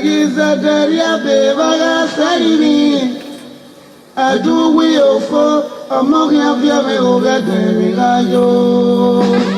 giza daria bevara saini. Adu we ofo, among ya me over the yo.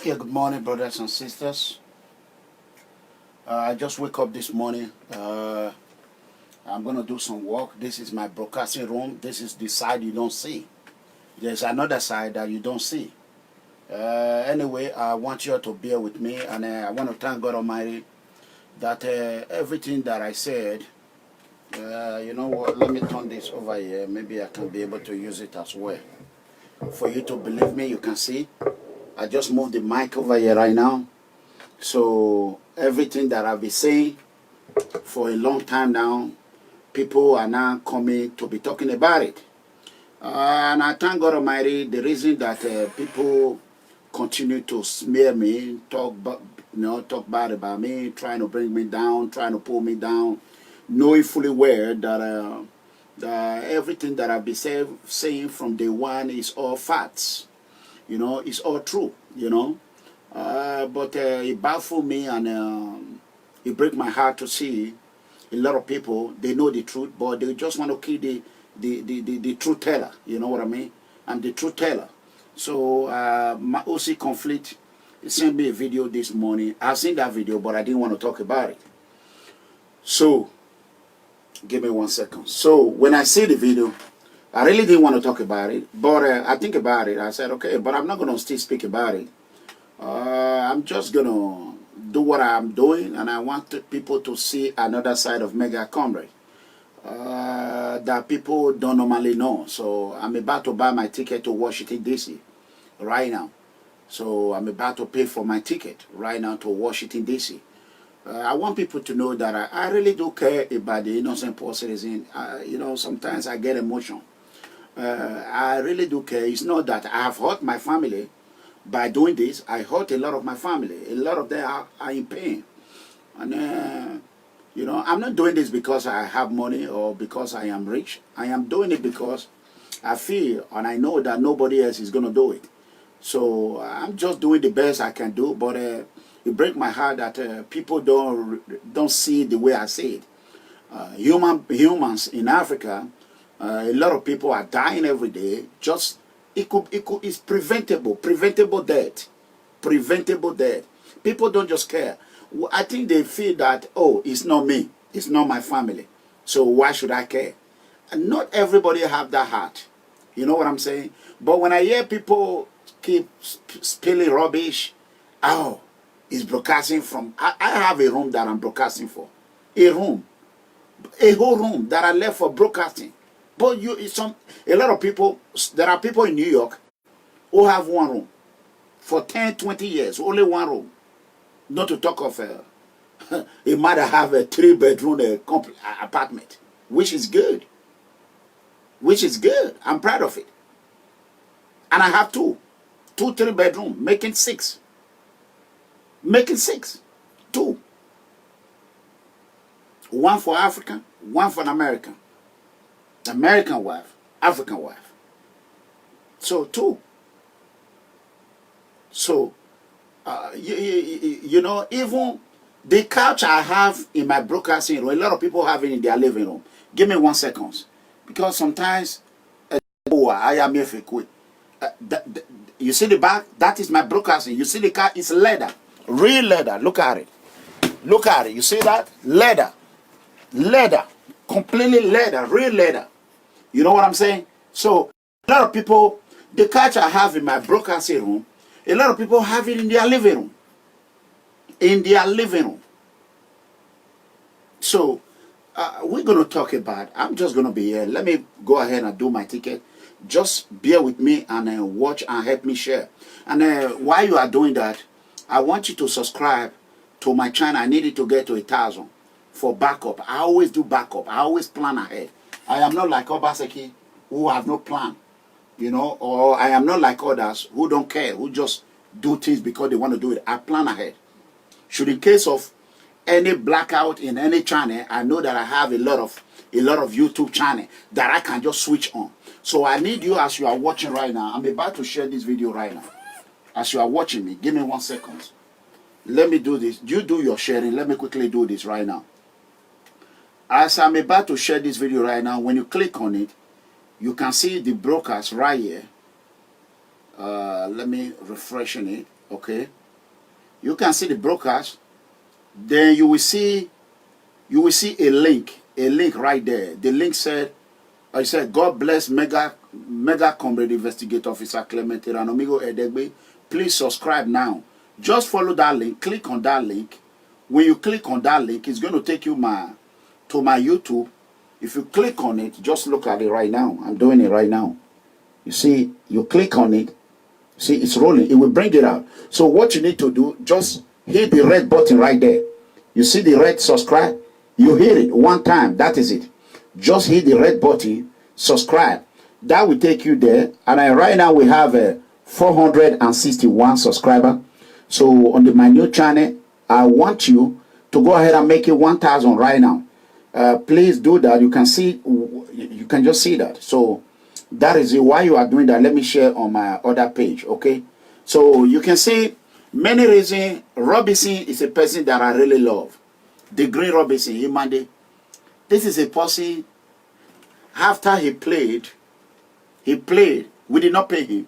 Yeah, good morning, brothers and sisters. I just wake up this morning. I'm going to do some work. This is my broadcasting room. This is the side you don't see. There's another side that you don't see. Anyway, I want you all to bear with me, and I want to thank God Almighty that everything that I said, you know what, let me turn this over here. Maybe I can be able to use it as well. For you to believe me, you can see. I just moved the mic over here right now. So everything that I've been saying for a long time now, people are now coming to be talking about it. And I thank God Almighty, the reason that people continue to smear me, talk bad about me, trying to bring me down, trying to pull me down, knowing fully well that everything that I've been saying from day one is all facts. You know, it's all true. You know, but it baffled me, and it breaks my heart to see a lot of people. They know the truth, but they just want to kill the truth teller. You know what I mean? I'm the truth teller. So my OC conflict sent me a video this morning. I've seen that video, but I didn't want to talk about it. So give me 1 second. So when I see the video, I really didn't want to talk about it, but I think about it. I said, okay, but I'm not going to still speak about it. I'm just going to do what I'm doing, and I want people to see another side of Mega Comrade that people don't normally know. So I'm about to buy my ticket to Washington, D.C. right now. So I'm about to pay for my ticket right now to Washington, D.C. I want people to know that I really do care about the innocent poor citizen. You know, sometimes I get emotional. I really do care. It's not that I have hurt my family by doing this. I hurt a lot of my family. A lot of them are in pain. And, you know, I'm not doing this because I have money or because I am rich. I am doing it because I feel and I know that nobody else is going to do it. So I'm just doing the best I can do, but it breaks my heart that people don't see it the way I see it. Humans in Africa, a lot of people are dying every day. Just it's preventable death, preventable death. People don't just care. I think they feel that, oh, it's not me, it's not my family, so why should I care? And not everybody have that heart. You know what I'm saying? But when I hear people keep spilling rubbish, oh, it's broadcasting from. I have a room that I'm broadcasting for, a whole room that I left for broadcasting. But a lot of people. There are people in New York who have one room for 10, 20 years, only one room. Not to talk of a mother have a 3-bedroom apartment, which is good. Which is good. I'm proud of it. And I have two 3-bedroom, making 6. Making 6. 2. One for African, one for an American. American wife, African wife. So 2. So, you know, even the couch I have in my broadcasting room, a lot of people have it in their living room. Give me 1 second. Because sometimes, I am here for quick. You see the back? That is my broadcasting. You see the car? It's leather. Real leather. Look at it. Look at it. You see that? Leather. Leather. Completely leather. Real leather. You know what I'm saying? So, a lot of people, the couch I have in my broadcasting room, a lot of people have it in their living room. In their living room. So, we're going to talk about, I'm just going to be here. Let me go ahead and do my ticket. Just bear with me and watch and help me share. And while you are doing that, I want you to subscribe to my channel. I need it to get to 1,000 for backup. I always do backup. I always plan ahead. I am not like Obaseki who have no plan, you know, or I am not like others who don't care, who just do things because they want to do it. I plan ahead. Should in case of any blackout in any channel, I know that I have a lot of YouTube channel that I can just switch on. So I need you, as you are watching right now. I'm about to share this video right now. As you are watching me, give me 1 second. Let me do this. You do your sharing. Let me quickly do this right now. As I'm about to share this video right now, when you click on it, you can see the broadcast right here. Let me refresh it. Okay. You can see the broadcast. Then you will see a link right there. The link said, I said, God bless Mega Comrade Investigator Officer Clement Ranomigo Edegbe. Please subscribe now. Just follow that link. Click on that link. When you click on that link, it's going to take you to my YouTube. If you click on it, just look at it right now. I'm doing it right now. You see, you click on it. See, it's rolling. It will bring it out. So what you need to do, just hit the red button right there. You see the red subscribe? You hit it 1 time. That is it. Just hit the red button, subscribe. That will take you there. And right now we have 461 subscribers. So on my new channel, I want you to go ahead and make it 1,000 right now. please do that. You can see, you can just see that. So that is it. While you are doing that, let me share on my other page, okay? So you can see many reasons. Robinson is a person that I really love. The Green Robinson, Imande. This is a person, after he played, we did not pay him.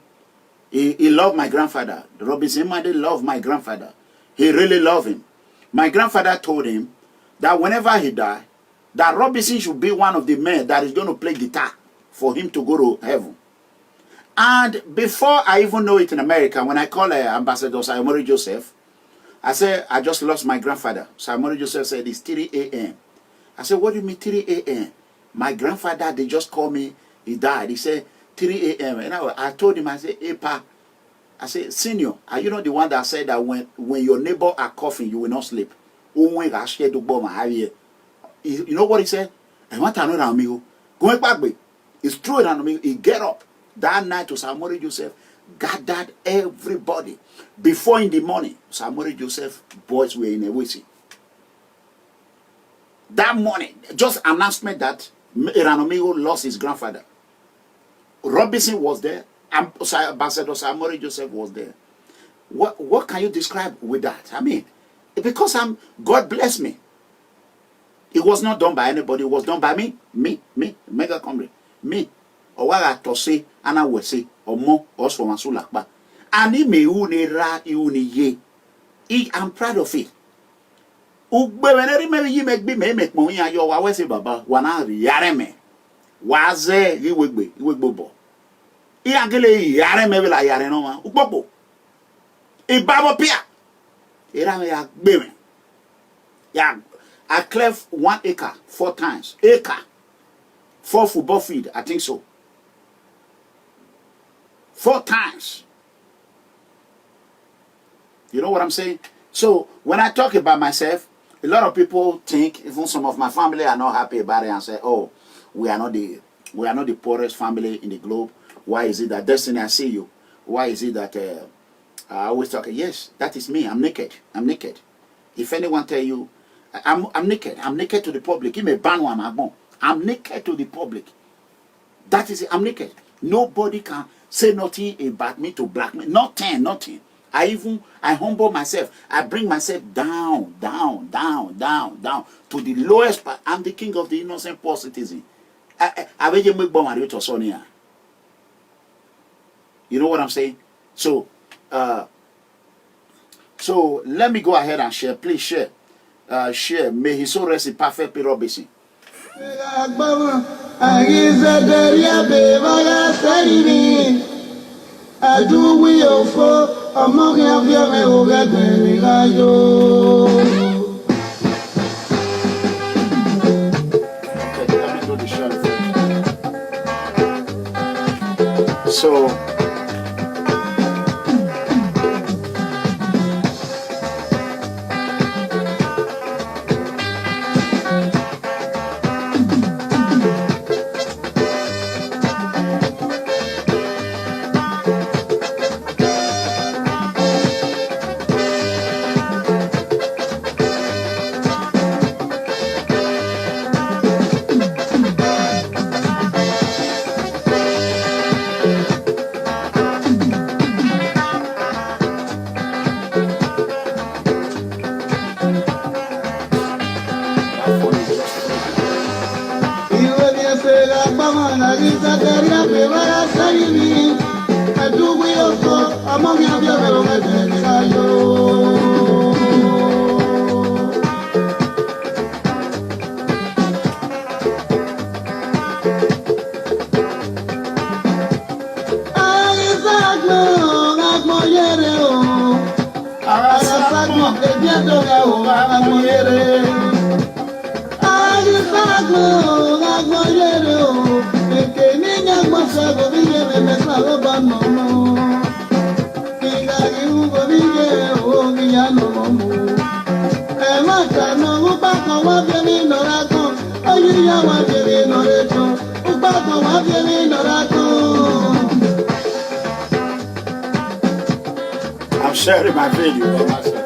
He loved my grandfather. Robinson Imande loved my grandfather. He really loved him. My grandfather told him that whenever he died, that Robinson should be one of the men that is going to play guitar for him to go to heaven. And before I even know it in America, when I call Ambassador Saimori Joseph, I said, I just lost my grandfather. Saimori Joseph said, it's 3 a.m. I said, what do you mean 3 a.m.? My grandfather, they just called me, he died. He said, 3 a.m. And I told him, I said, hey, Pa, I said, senior, are you not the one that said that when your neighbor are coughing, you will not sleep? You know what he said? I want to know amigo. Going back, it's true that he get up that night to Saimori Joseph, gathered everybody. Before in the morning, Saimori Joseph boys were in a waiting. That morning, just announcement that Eranomigo lost his grandfather. Robinson was there. Ambassador Saimori Joseph was there. What can you describe with that? I mean, because God bless me. It was not done by anybody. It was done by me, Mega Comrade, me. Owaga tose, ana wese, omo, oswo masu lakba. Ani me unera iuni ye. I'm proud of it. Ugbeweneri me yi megbi me mekmo yin ayo wa wese baba wana yare me. Waze iwegbe bo. I agele yare me la yare no ma. Ukpopo. Ibabo pia. Era me ya gbe me. Ya I cleft 1 acre 4 times. Acre. 4 football field, I think so. 4 times. You know what I'm saying? So when I talk about myself, a lot of people think, even some of my family are not happy about it and say, oh, we are not the poorest family in the globe. Why is it that Destiny, I see you? Why is it that I always talk, yes, that is me. I'm naked. I'm naked. If anyone tell you, I'm naked. I'm naked to the public. Give me ban one. I'm naked to the public. That is it. I'm naked. Nobody can say nothing about me to blackmail. Nothing. I humble myself. I bring myself down to the lowest part. I'm the king of the innocent poor citizen. You know what I'm saying? So let me go ahead and share. Please share. Share. May his soul rest in perfect peace, Robinson. So I'm sharing my video for myself.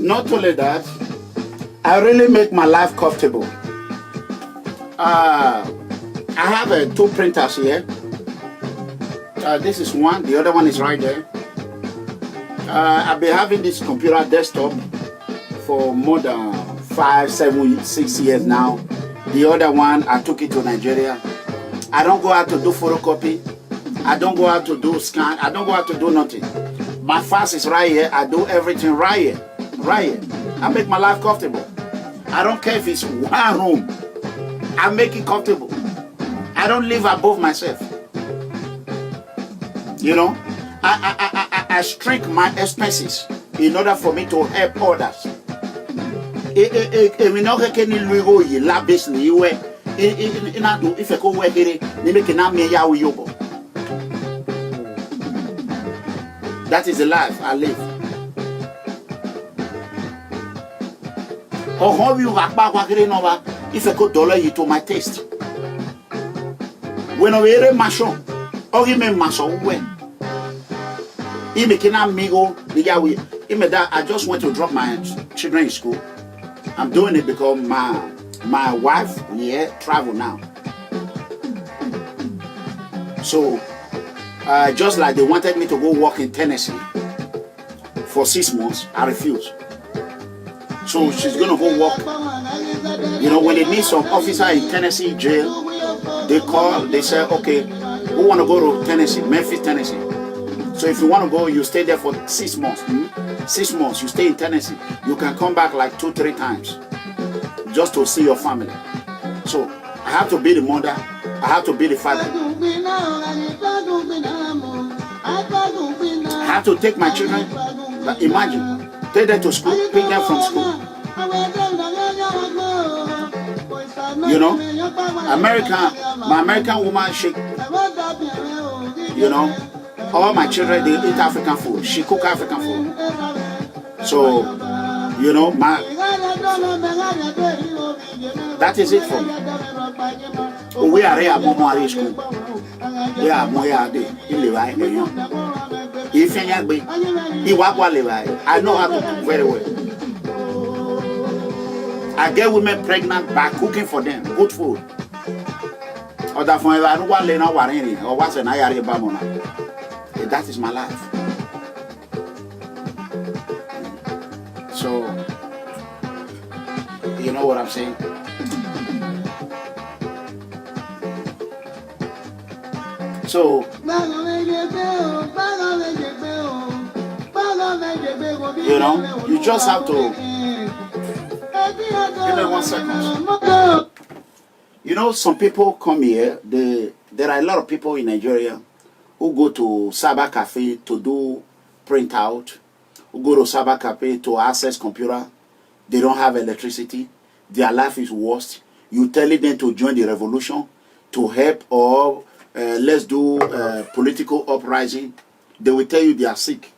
Not only that, I really make my life comfortable. I have two printers here. This is one, the other one is right there. I've been having this computer desktop for more than 5, 7, 6 years now. The other one, I took it to Nigeria. I don't go out to do photocopy. I don't go out to do scan. I don't go out to do nothing. My fax is right here. I do everything right here. Right here. I make my life comfortable. I don't care if it's one room. I make it comfortable. I don't live above myself. You know, I shrink my expenses in order for me to help others. That is the life I live. If I could dollar you to my taste. When I wear a machine, or you may muscle when. I just went to drop my children in school. I'm doing it because my wife travel now. So just like they wanted me to go work in Tennessee for 6 months, I refused. So she's gonna go work. You know, when they need some officer in Tennessee jail, they call, they say, okay, who wanna go to Tennessee, Memphis, Tennessee? So if you wanna go, you stay there for 6 months. 6 months, you stay in Tennessee. You can come back like 2, 3 times just to see your family. So I have to be the mother, I have to be the father. I have to take my children, but imagine, take them to school, pick them from school. You know, my American woman, she, you know, all my children, they eat African food. She cook African food. So, you know, That is it for me. We are here, Momo School. Yeah, Moya de, Ilivai, if any I know how to cook very well. I get women pregnant by cooking for them, good food. Or that for I don't want to learn or what's an IRA Bamona. That is my life. So, you know what I'm saying? So, you know, you just have to give me 1 second. You know, some people come here. There are a lot of people in Nigeria who go to cyber cafe to do printout, who go to cyber cafe to access computer. They don't have electricity. Their life is worse. You telling them to join the revolution, to help, or let's do political uprising. They will tell you they are sick,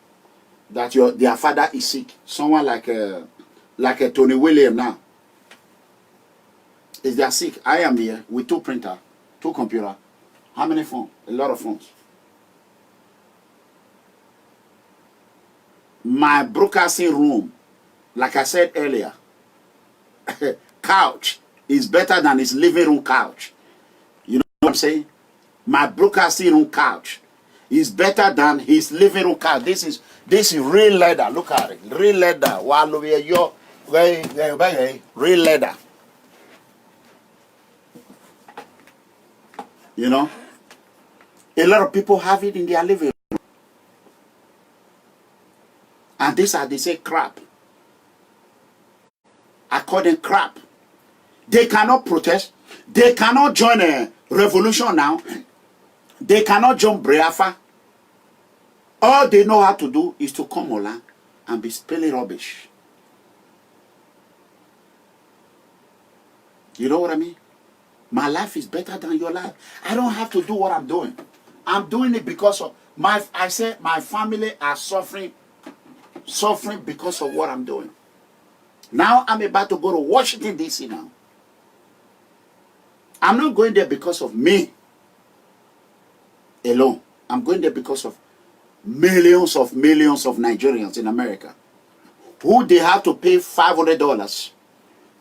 that their father is sick. Someone like a Tony William now. Is they are sick. I am here with 2 printer, 2 computer. How many phones? A lot of phones. My broadcasting room, like I said earlier, couch is better than his living room couch. You know what I'm saying? My broadcasting room couch is better than his living room couch. This is real leather. Look at it. Real leather. Real leather. You know? A lot of people have it in their living room. And these are, they say, crap. According crap. They cannot protest. They cannot join a revolution now. They cannot join Biafra. All they know how to do is to come along and be spelling rubbish. You know what I mean? My life is better than your life. I don't have to do what I'm doing. I'm doing it because of my family are suffering because of what I'm doing. Now I'm about to go to Washington, D.C. now. I'm not going there because of me alone. I'm going there because of millions of Nigerians in America who they have to pay $500,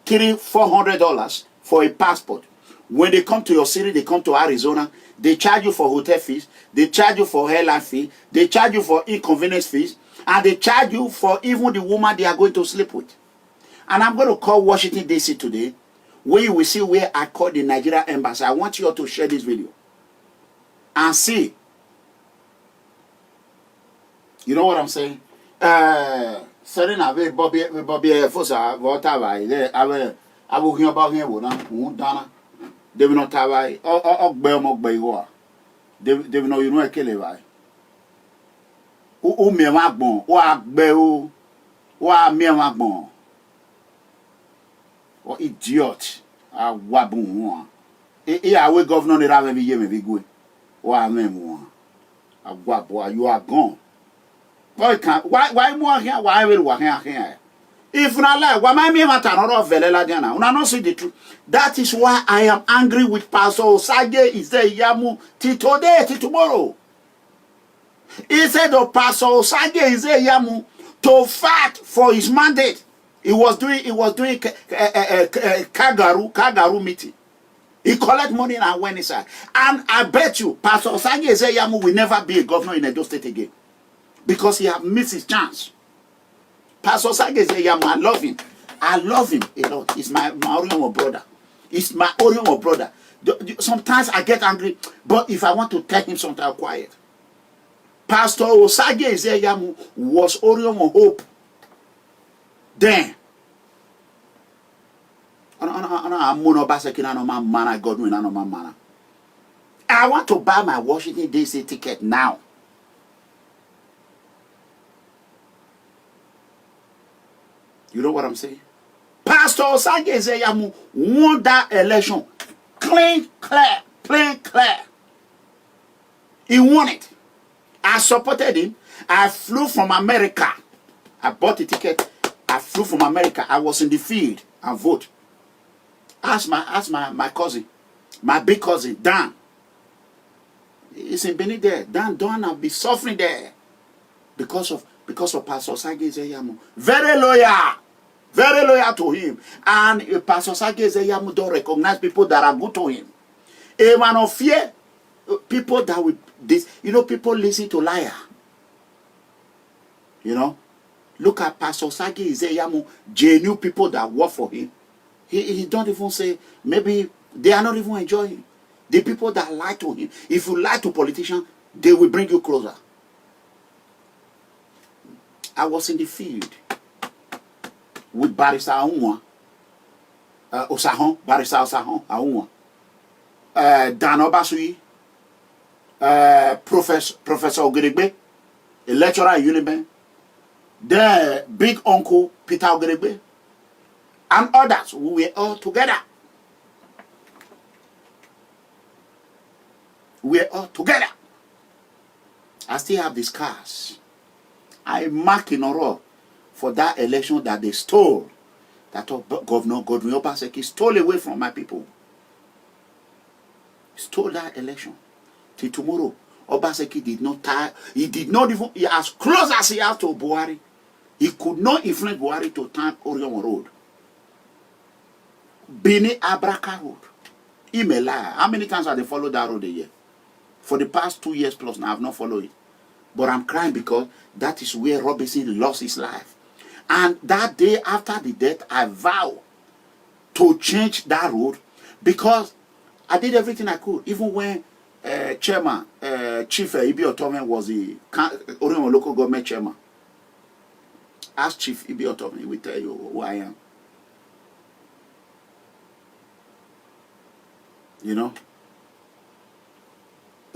$400 for a passport. When they come to your city, they come to Arizona, they charge you for hotel fees, they charge you for airline fee, they charge you for inconvenience fees, and they charge you for even the woman they are going to sleep with. And I'm going to call Washington, D.C. today, where you will see where I called the Nigeria embassy. I want you all to share this video and see. You know what I'm saying? Serena, Bobby, Fosa, whatever, I will hear about him, Dana. They will not have I, or Belmok war. They will know you know a killer. Who me magbon, or Beu, or me magbon. Or idiot, a wabun. I will governor the Raven Yem be good. Or a memoir. A wabo, you are gone. Why more here? Why will walk here? If not like, why my matter not Velela Diana? Una not see the truth. That is why I am angry with Pastor Osage. Is there Yamu till today, till tomorrow? He said the Pastor Osage is there Yamu to fight for his mandate. He was doing Kagaru meeting. He collect money and went inside. And I bet you, Pastor Osage Yamu will never be a governor in Edo State again. Because he have missed his chance. Pastor Osage Yamu, I love him. I love him a lot. He's my Oriomo brother. He's my Oriomo brother. Sometimes I get angry, but if I want to tell him something, I'm quiet. Pastor Osage Yamu was Oriomo Hope. Then, I want to buy my Washington D.C. ticket now. You know what I'm saying? Pastor Osage Yamu won that election. Clean, clear, plain, clear. He won it. I supported him. I flew from America. I bought the ticket. I flew from America. I was in the field and vote. Ask my cousin, my big cousin, Dan. He's in Benin there. Dan have been suffering there because of Pastor Sage Ezeyamu. Very loyal to him. And Pastor Sage Ezeyamu don't recognize people that are good to him. A man of fear, people that will this, people listen to liar. Look at Pastor Sage Ezeyamu, genuine people that work for him. He don't even say, maybe they are not even enjoying. The people that lie to him, if you lie to politicians, they will bring you closer. I was in the field with Barrister Aunwa, Barrister Osahon Aunwa, Dan Obasui, Professor Ogeregbe, a lecturer at Uniben, the big uncle Peter Ogeregbe, and others. We were all together. We're all together. I still have the scars. I mark in Oro for that election that they stole. That Governor Godwin Obaseki stole away from my people. Stole that election. Till tomorrow, Obaseki did not tie. He did not even, as close as he has to Buhari, he could not influence Buhari to turn Orion Road. Bini Abraka Road. He may lie. How many times have they followed that road a year? For the past 2 years plus now, I have not followed it. But I'm crying because that is where Robinson lost his life. And that day after the death, I vow to change that road because I did everything I could. Even when Chairman, Chief Ibi Otome was the Orion local government chairman. Ask Chief Ibi Otome, he will tell you who I am. He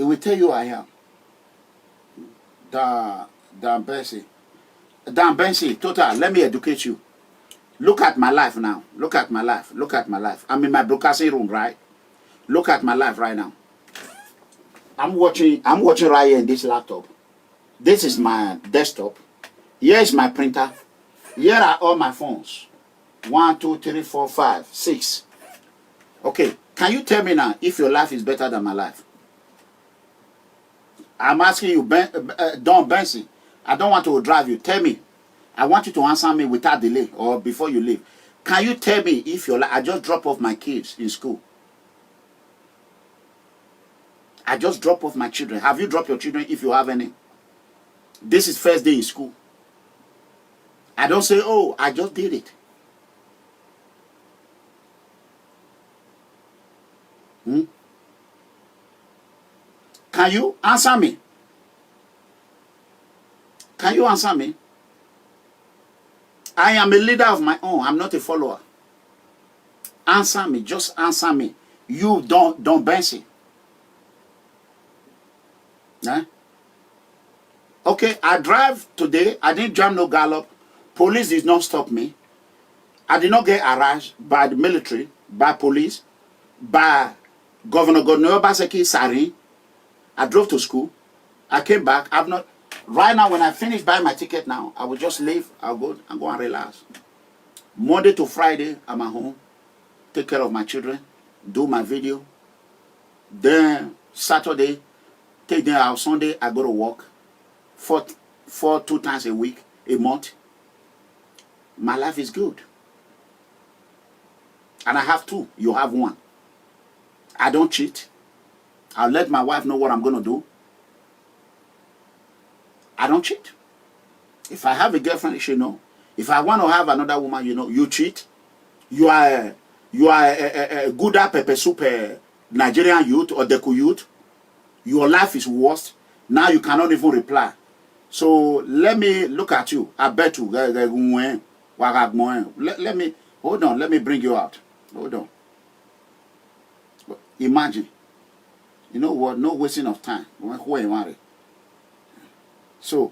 will tell you who I am. Dan Bensi, total, let me educate you. Look at my life now. Look at my life. Look at my life. I'm in my broadcasting room, right? Look at my life right now. I'm watching right here in this laptop. This is my desktop. Here is my printer. Here are all my phones. 1, 2, 3, 4, 5, 6. Okay, can you tell me now if your life is better than my life? I'm asking you, Don Benson. I don't want to drive you. Tell me. I want you to answer me without delay or before you leave. Can you tell me if your life... I just drop off my kids in school. I just drop off my children. Have you dropped your children if you have any? This is first day in school. I don't say, oh, I just did it. Can you answer me? Can you answer me? I am a leader of my own. I'm not a follower. Answer me. Just answer me. You don't Bensi. Eh? Okay, I drive today. I didn't jam no gallop. Police did not stop me. I did not get harassed by the military, by police, by Governor Obaseki Sari. I drove to school. I came back. I've not. Right now, when I finish buying my ticket now, I will just leave. I'll go and relax. Monday to Friday, I'm at home. Take care of my children. Do my video. Then Saturday, take them out. Sunday, I go to work. 2 times a week, a month. My life is good. And I have 2. You have 1. I don't cheat. I'll let my wife know what I'm going to do. I don't cheat. If I have a girlfriend, she know. If I want to have another woman, you cheat. You are a good pepper soup Nigerian youth or Deku youth. Your life is worse. Now you cannot even reply. So let me look at you. I bet you. Let me hold on. Let me bring you out. Hold on. Imagine. You know what? No wasting of time. So,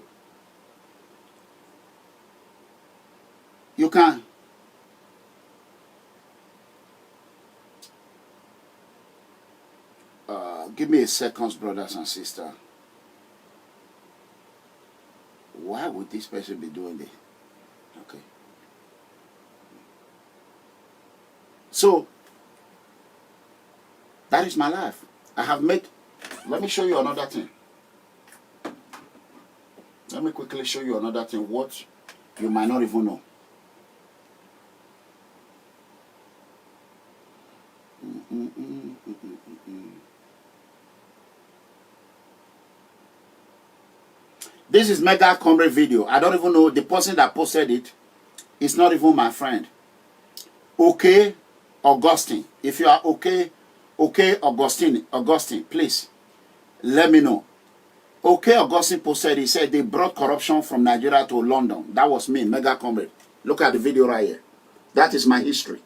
you can. Give me a second, brothers and sisters. Why would this person be doing this? Okay. So, that is my life. I have made, let me show you another thing. Let me quickly show you another thing, what you might not even know. This is Mega Comrade video. I don't even know the person that posted it. It's not even my friend. Okay, Augustine. If you are okay, Augustine, please let me know. Okay, Augustine posted, he said they brought corruption from Nigeria to London. That was me, Mega Comrade. Look at the video right here. That is my history.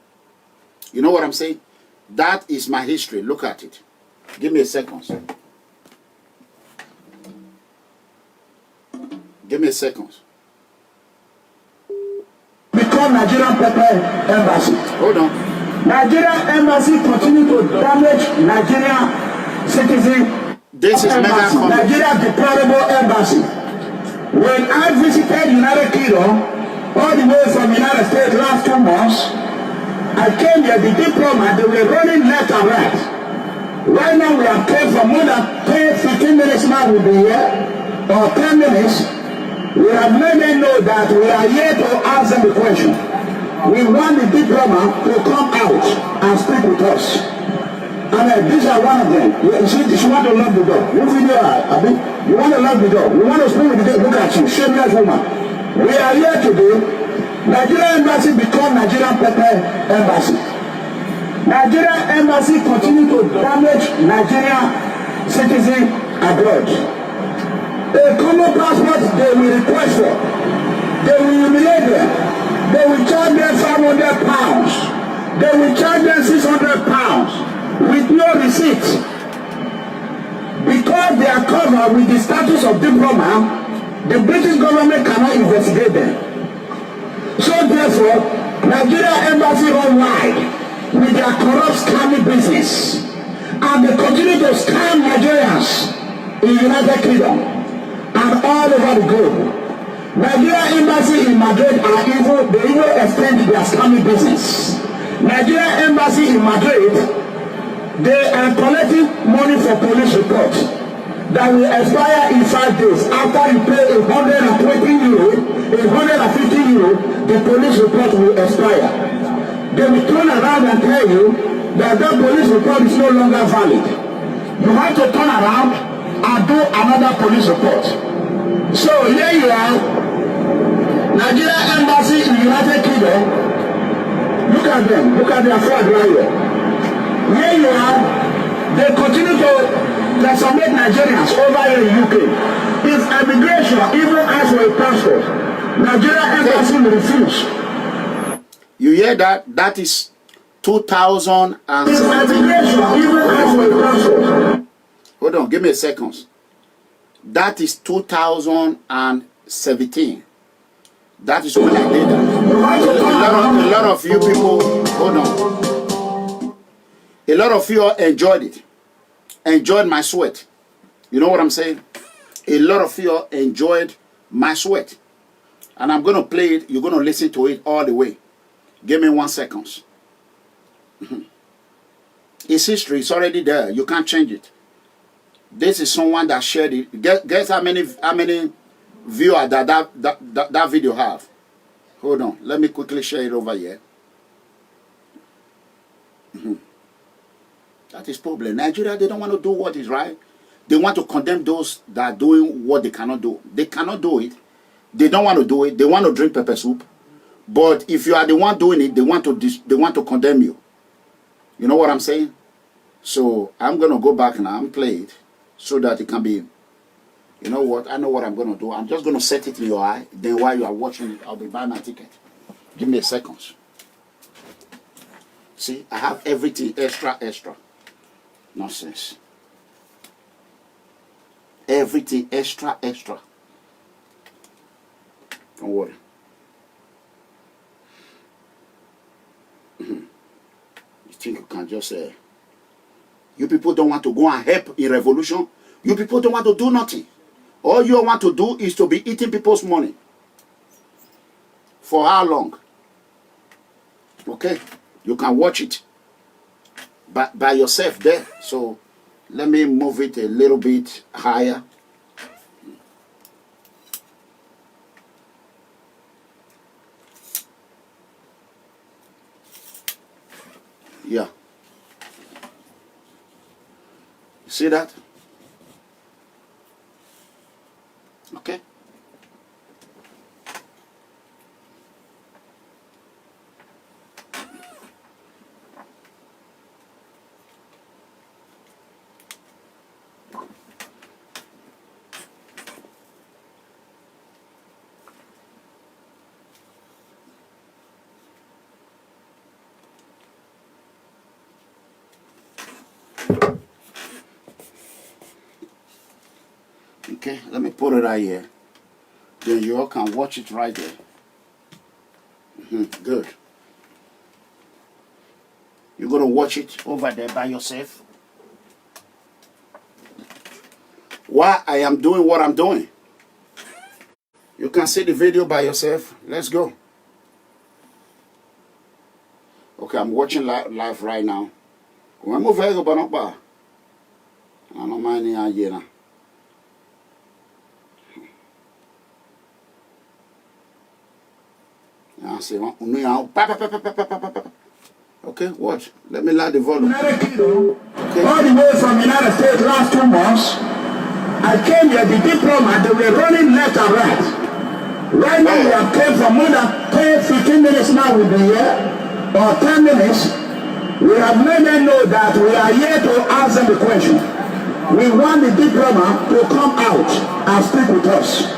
You know what I'm saying? That is my history. Look at it. Give me a second. Give me a second. Become Nigerian Pepper Embassy. Hold on. Nigerian Embassy continue to damage Nigerian citizen. This is Mega Comrade. Nigeria deplorable embassy. When I visited United Kingdom, all the way from United States last 2 months, I came here, the diplomat, they were running left and right. Right now we have paid for more than 15 minutes now we'll be here, or 10 minutes. We have made them know that we are here to ask them the question. We want the diplomat to come out and speak with us. And these are one of them. You see, she want to lock the door. You video, you want to lock the door. We want to speak with the door. Look at you, shameless woman. We are here today. Nigerian Embassy become Nigerian Pepper Embassy. Nigerian Embassy continue to damage Nigerian citizens abroad. A common passport they will request for. They will humiliate them. They will charge them £500. They will charge them £600 with no receipt. Because they are covered with the status of diplomat, the British government cannot investigate them. So therefore, Nigeria Embassy run wide with their corrupt scamming business. And they continue to scam Nigerians in the United Kingdom and all over the globe. Nigeria Embassy in Madrid are evil, they even extend their scamming business. Nigeria Embassy in Madrid, they are collecting money for police reports that will expire in 5 days. After you pay €120, €150, the police report will expire. They will turn around and tell you that that police report is no longer valid. You have to turn around and do another police report. So here you are, Nigeria Embassy in the United Kingdom. Look at them, look at their flag right here. Here you are, they continue to decimate Nigerians over here in UK. If immigration even asks for a passport, Nigeria Embassy will refuse. You hear that? That is 2000 and... If immigration even asks for a passport. Hold on, give me a second. That is 2017. That is when I did that. A lot of you people, hold on. A lot of you enjoyed it. Enjoyed my sweat. You know what I'm saying? A lot of you enjoyed my sweat. And I'm going to play it. You're going to listen to it all the way. Give me 1 second. It's history. It's already there. You can't change it. This is someone that shared it. Guess how many viewers that video have? Hold on. Let me quickly share it over here. That is problem. Nigeria, they don't want to do what is right. They want to condemn those that are doing what they cannot do. They cannot do it. They don't want to do it. They want to drink pepper soup. But if you are the one doing it, they want to condemn you. You know what I'm saying? So I'm going to go back now and play it so that it can be, you know what? I know what I'm going to do. I'm just going to set it in your eye. Then while you are watching it, I'll be buying my ticket. Give me a second. See, I have everything extra. Nonsense. Everything extra. Don't worry. You think you can just say, you people don't want to go and help in revolution? You people don't want to do nothing. All you want to do is to be eating people's money. For how long? Okay, you can watch it. by yourself there. So let me move it a little bit higher. Yeah. You see that? Okay. Okay, let me put it right here. Then you all can watch it right there. Good. You're going to watch it over there by yourself. While I am doing what I'm doing. You can see the video by yourself. Let's go. Okay, I'm watching live right now. I don't mind the idea. Okay, watch. Let me lower the volume. Okay. All the way from United States last 2 months, I came here, the diplomat, they were running left and right. Right now, we have came for more than 10, 15 minutes now we'll be here, or 10 minutes. We have made them know that we are here to ask them the question. We want the diplomat to come out and speak with us.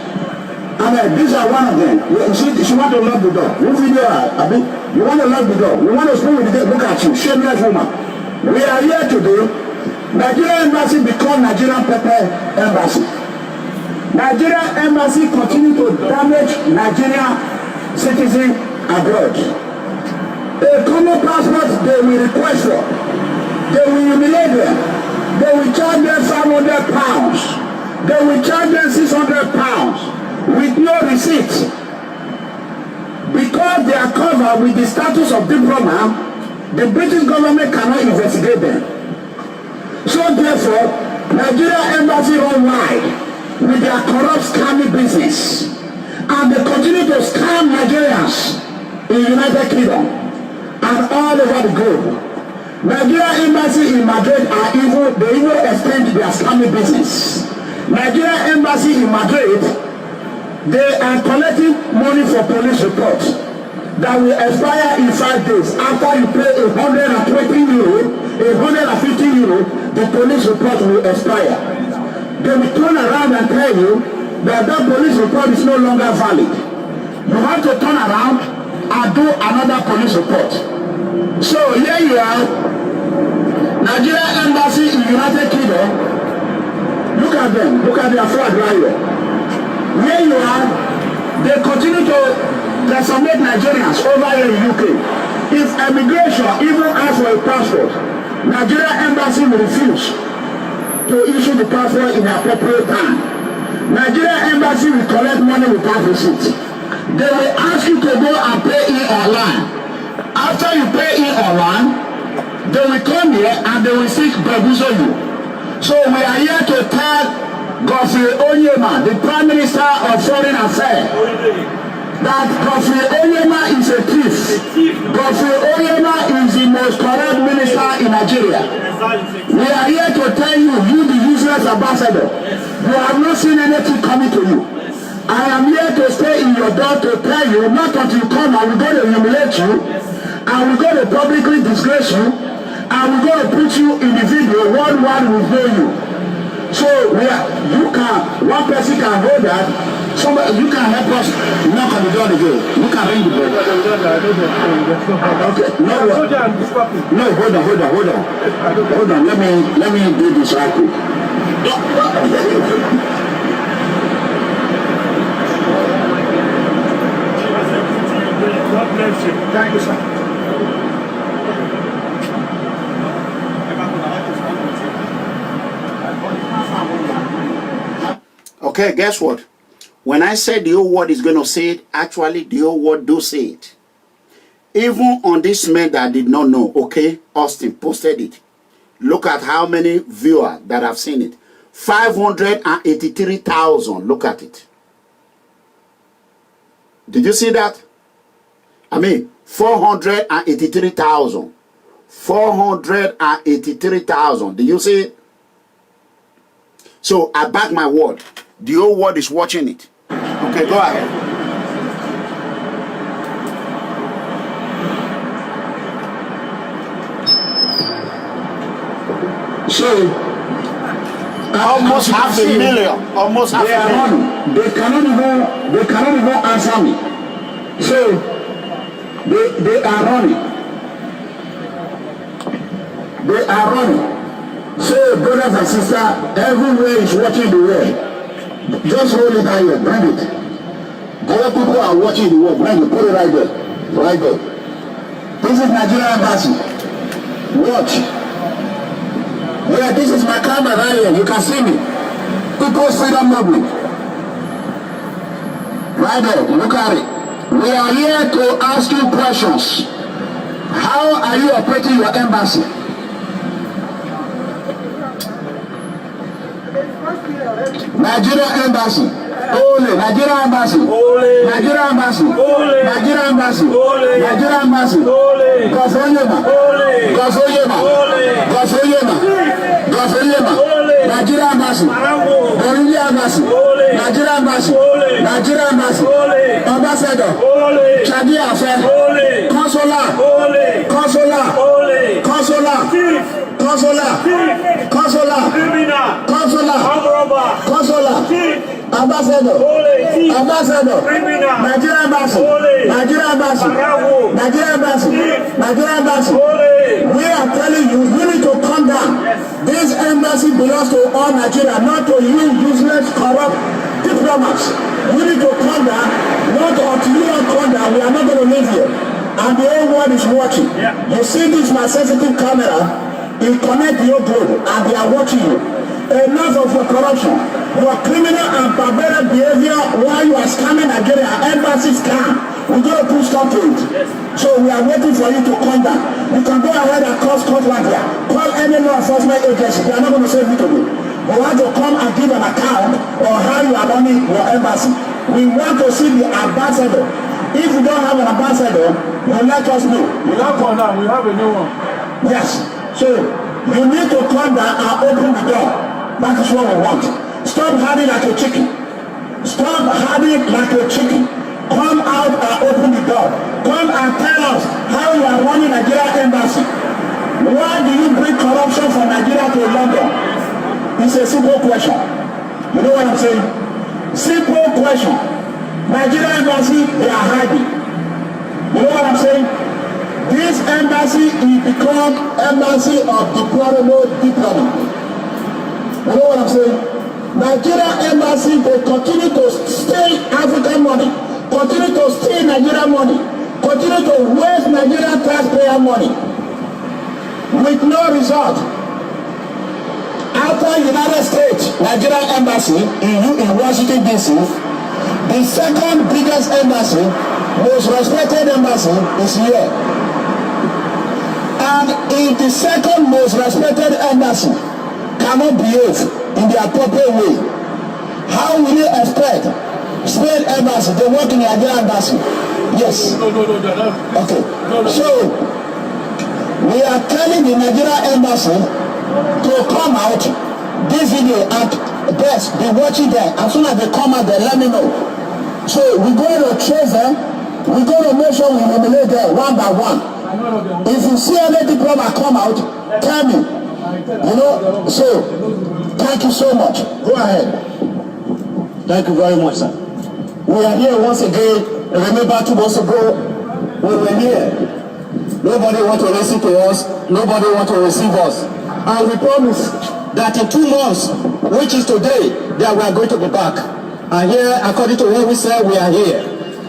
I mean, these are one of them. She want to lock the door. You video her, I mean, you want to lock the door. You want to speak with the look at you, shameless woman. We are here today. Nigerian embassy become Nigerian Pepper Embassy. Nigerian embassy continue to damage Nigerian citizens abroad. A common passport they will request for. They will humiliate them. They will charge them £500. They will charge them £600 with no receipt. Because they are covered with the status of diplomat, the British government cannot investigate them. So therefore, Nigerian embassy run wide with their corrupt scamming business. And they continue to scam Nigerians in the United Kingdom and all over the globe. Nigerian embassy in Madrid they even extend their scamming business. Nigerian embassy in Madrid, they are collecting money for police reports that will expire in 5 days. After you pay €120, €150, the police report will expire. They will turn around and tell you that police report is no longer valid. You have to turn around and do another police report. So here you are, Nigeria embassy in United Kingdom. Look at them. Look at their flag right here. Here you are. They continue to decimate Nigerians over here in UK. If immigration even asks for a passport, Nigeria embassy will refuse to issue the passport in appropriate time. Nigeria embassy will collect money without receipt. They will ask you to go and pay in online. After you pay in online, they will come here and they will seek permission you. So we are here to tell Godfrey Onyema, the Prime Minister of Foreign Affairs, that Godfrey Onyema is a thief. Godfrey Onyema is the most corrupt minister in Nigeria. We are here to tell you, the useless ambassador, you have not seen anything coming to you. I am here to stay in your door to tell you, not until you come and we're going to humiliate you, and we're going to publicly disgrace you, and we're going to put you in the video, worldwide will know you. So one person can hold that, somebody, you can help us knock on the door again. You can ring the bell. Okay, no, hold on, let me do this right quick. God bless you. Thank you, sir. Okay, guess what? When I said the whole world is going to say it, actually the whole world do say it. Even on this man that did not know, okay, Austin posted it. Look at how many viewers that have seen it. 583,000. Look at it. Did you see that? I mean, 483,000. 483,000. Did you see it? So I back my word. The whole world is watching it. Okay, go ahead. So, Almost half a million. Almost half they a are million. running. They cannot even answer me. So, they are running. They are running. So, brothers and sisters, everywhere is watching the world. Just hold it right here. Bring it. Other people are watching the world. Bring it. Put it right there. Right there. This is Nigeria Embassy. Watch. Yeah, this is my camera right here. You can see me. People's Freedom Movement. Right there. Look at it. We are here to ask you questions. How are you operating your embassy? Nigeria Embassy. Ole. Nigeria Embassy. Ole. Nigeria Embassy. Ole. Nigeria Embassy. Ole. Nigeria Embassy. Ole. Gasoyema. Ole. Gasoyema. Ole. Gasoyema. Gasoyema. Ole. Nigeria Embassy. Marawo. Nigeria Embassy. Ole. Nigeria Embassy. Ole. Nigeria Embassy. Ole. Ambassador. Ole. Chadi Afe. Ole. Consular. Ole. Consular. Ole. Consular. Thief. Consular. Thief. Consular. Criminal. Consular. Armed robber. Consular. Thief. Ambassador. Ole. Thief. Ambassador. Criminal. Nigeria Embassy. Ole. Nigeria Embassy. Marawo. Nigeria Embassy. Nigeria Embassy. Ole. We are telling you, you need to calm down. Yes. This embassy belongs to all Nigeria, not to you useless, corrupt diplomats. You need to calm down. Not until you don't calm down, we are not going to live here. And the whole world is watching. Yeah. You see this my sensitive camera, it connects your globe, and they are watching you. Enough of your corruption, your criminal and barbaric behavior while you are scamming Nigeria, embassy scam. We're going to put stop to it. Yes. So we are waiting for you to come down. You can go ahead and call Scotland here. Call any law enforcement agency. They are not going to save you today. We want to come and give an account on how you are running your embassy. We want to see the ambassador. If you don't have an ambassador, you let us know. We have one now. We have a new one. Yes. So you need to come down and open the door. That is what we want. Stop hiding like a chicken. Stop hiding like a chicken. Come out and open the door. Come and tell us how you are running Nigeria Embassy. Why do you bring corruption from Nigeria to London? It's a simple question. You know what I'm saying? Simple question. Nigeria Embassy, they are hiding. You know what I'm saying? This embassy will become embassy of deplorable diplomacy. You know what I'm saying? Nigeria Embassy, they continue to steal African money, continue to steal Nigeria money, continue to waste Nigeria taxpayer money with no result. After United States, Nigeria Embassy in Washington DC, the second biggest embassy, most respected embassy is here. And if the second most respected embassy cannot behave in the appropriate way, how will you expect Spain embassy, they work in the Nigeria embassy? Yes. No. Okay. So, we are telling the Nigeria embassy to come out this video and best be watching them. As soon as they come out, they let me know. So, we're going to trace them. We're going to make sure we eliminate them one by one. If you see any diplomat come out, tell me. You know, so thank you so much. Go ahead. Thank you very much, sir. We are here once again. Remember 2 months ago, we were here. Nobody want to listen to us. Nobody want to receive us. And we promise that in 2 months, which is today, that we are going to be back. And here, according to what we said, we are here.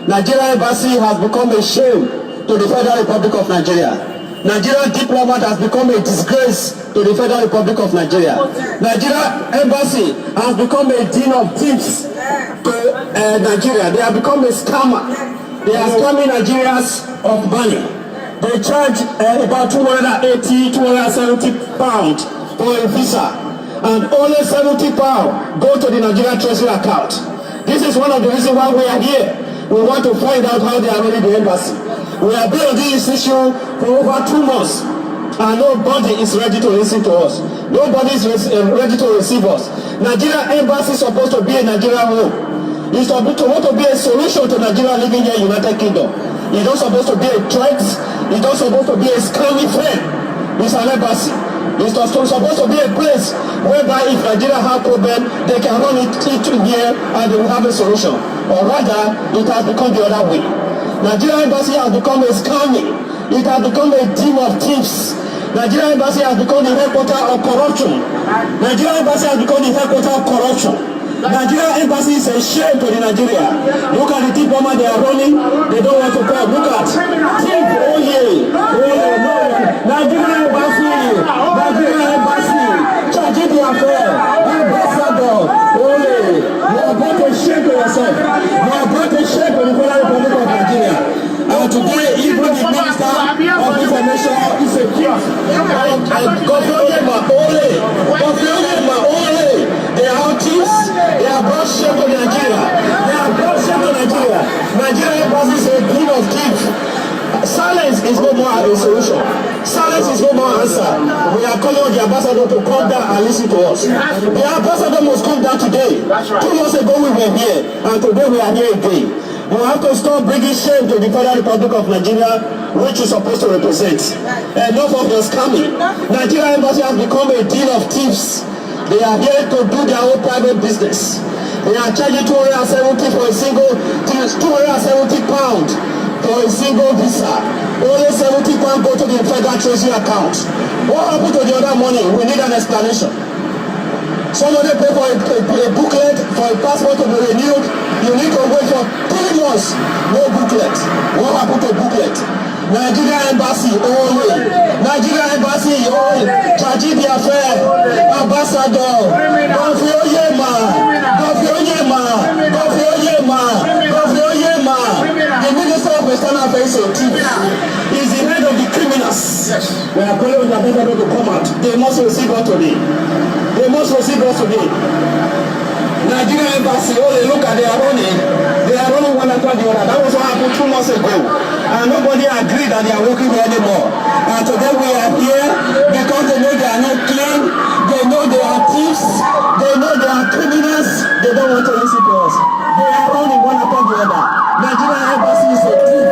Nigeria Embassy has become a shame to the Federal Republic of Nigeria. Nigerian diplomat has become a disgrace to the Federal Republic of Nigeria. Nigeria Embassy has become a den of thieves to Nigeria. They have become a scammer. They are scamming Nigerians of money. They charge about 280, 270 pounds for a visa, and only 70 pounds go to the Nigerian Treasury account. This is one of the reasons why we are here. We want to find out how they are running the embassy. We have been on this issue for over 2 months, and nobody is ready to listen to us. Nobody is ready to receive us. Nigeria embassy is supposed to be a Nigerian home. It's supposed to be a solution to Nigeria living here in the United Kingdom. It's not supposed to be a threat. It's not supposed to be a scammy friend. It's an embassy. It's supposed to be a place whereby if Nigeria have problem, they can run it into here and they will have a solution. Or rather, it has become the other way. Nigeria embassy has become a scamming. It has become a team of thieves. Nigeria embassy has become the headquarters of corruption. Nigeria embassy has become the headquarters of corruption. Nigeria embassy is a shame to the Nigeria. Look at the thief bomber they are running. They don't want to come. Look at thief. Oh yeah. Oh yeah. No. Nigeria embassy. Nigeria embassy. Charging the affair. Ambassador. Oh yeah. You are brought a shame to yourself. You are brought a shame to the Federal Republic of Nigeria. And today, even the Minister of Information is a thief. Kofi Oyema. Kofi Oyema. They are all thieves. They are brought shame to Nigeria. They are brought shame to Nigeria. Nigeria embassy is a group of thieves. Silence is no more a solution. Silence is no more answer. We are calling on the ambassador to come down and listen to us. The ambassador must come down today. 2 months ago we were here, and today we are here again. We have to stop bringing shame to the Federal Republic of Nigeria, which is supposed to represent. Enough of your scamming. Nigeria embassy has become a deal of thieves. They are here to do their own private business. They are charging 270 for a single, 270 pounds for a single visa. Only 70 pounds go to the Federal Treasury account. What happened to the other money? We need an explanation. Somebody pay for a booklet for a passport to be renewed. You need to wait for 3 months. No booklet. What happened to booklet? Nigeria embassy only. Nigeria embassy only. Charging the affair. Ambassador. Kofi Oyema. Kofi Oyema. Kofi Oyema. Kofi Oyema. The Minister of External Affairs is the head of the criminals. We are calling on the ambassador to come out. They must receive us today. They must receive us today. Nigeria embassy, look at they are running one after the other. That was what happened 2 months ago. And nobody agreed that they are working here anymore. And today we are here because they know they are not clean, they know they are thieves, they know they are criminals, they don't want to listen to us. They are running one after the other. Nigeria embassy is a thief.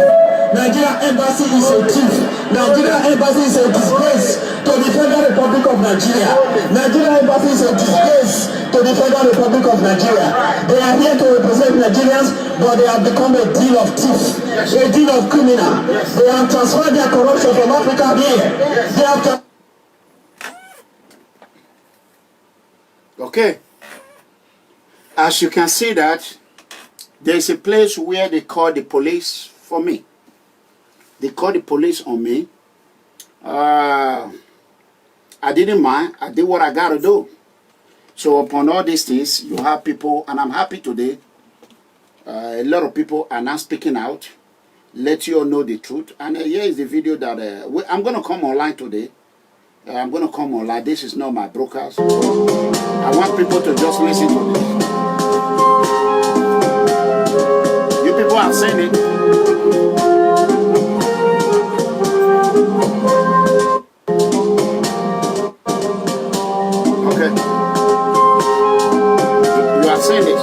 Nigeria embassy is a thief. Nigeria embassy is a disgrace to the Federal Republic of Nigeria. Nigeria embassy is a disgrace to the Federal Republic of Nigeria. They are here to represent Nigerians, but they have become a deal of thieves, a deal of criminal. They have transferred their corruption from Africa here. They have Okay. As you can see that, there is a place where they call the police for me. They called the police on me. I didn't mind. I did what I got to do. So upon all these things, you have people, and I'm happy today. A lot of people are now speaking out, let you all know the truth. And here is the video that I'm going to come online today. I'm going to come online. This is not my broadcast. I want people to just listen to this. You people have seen it. Okay. You have seen it.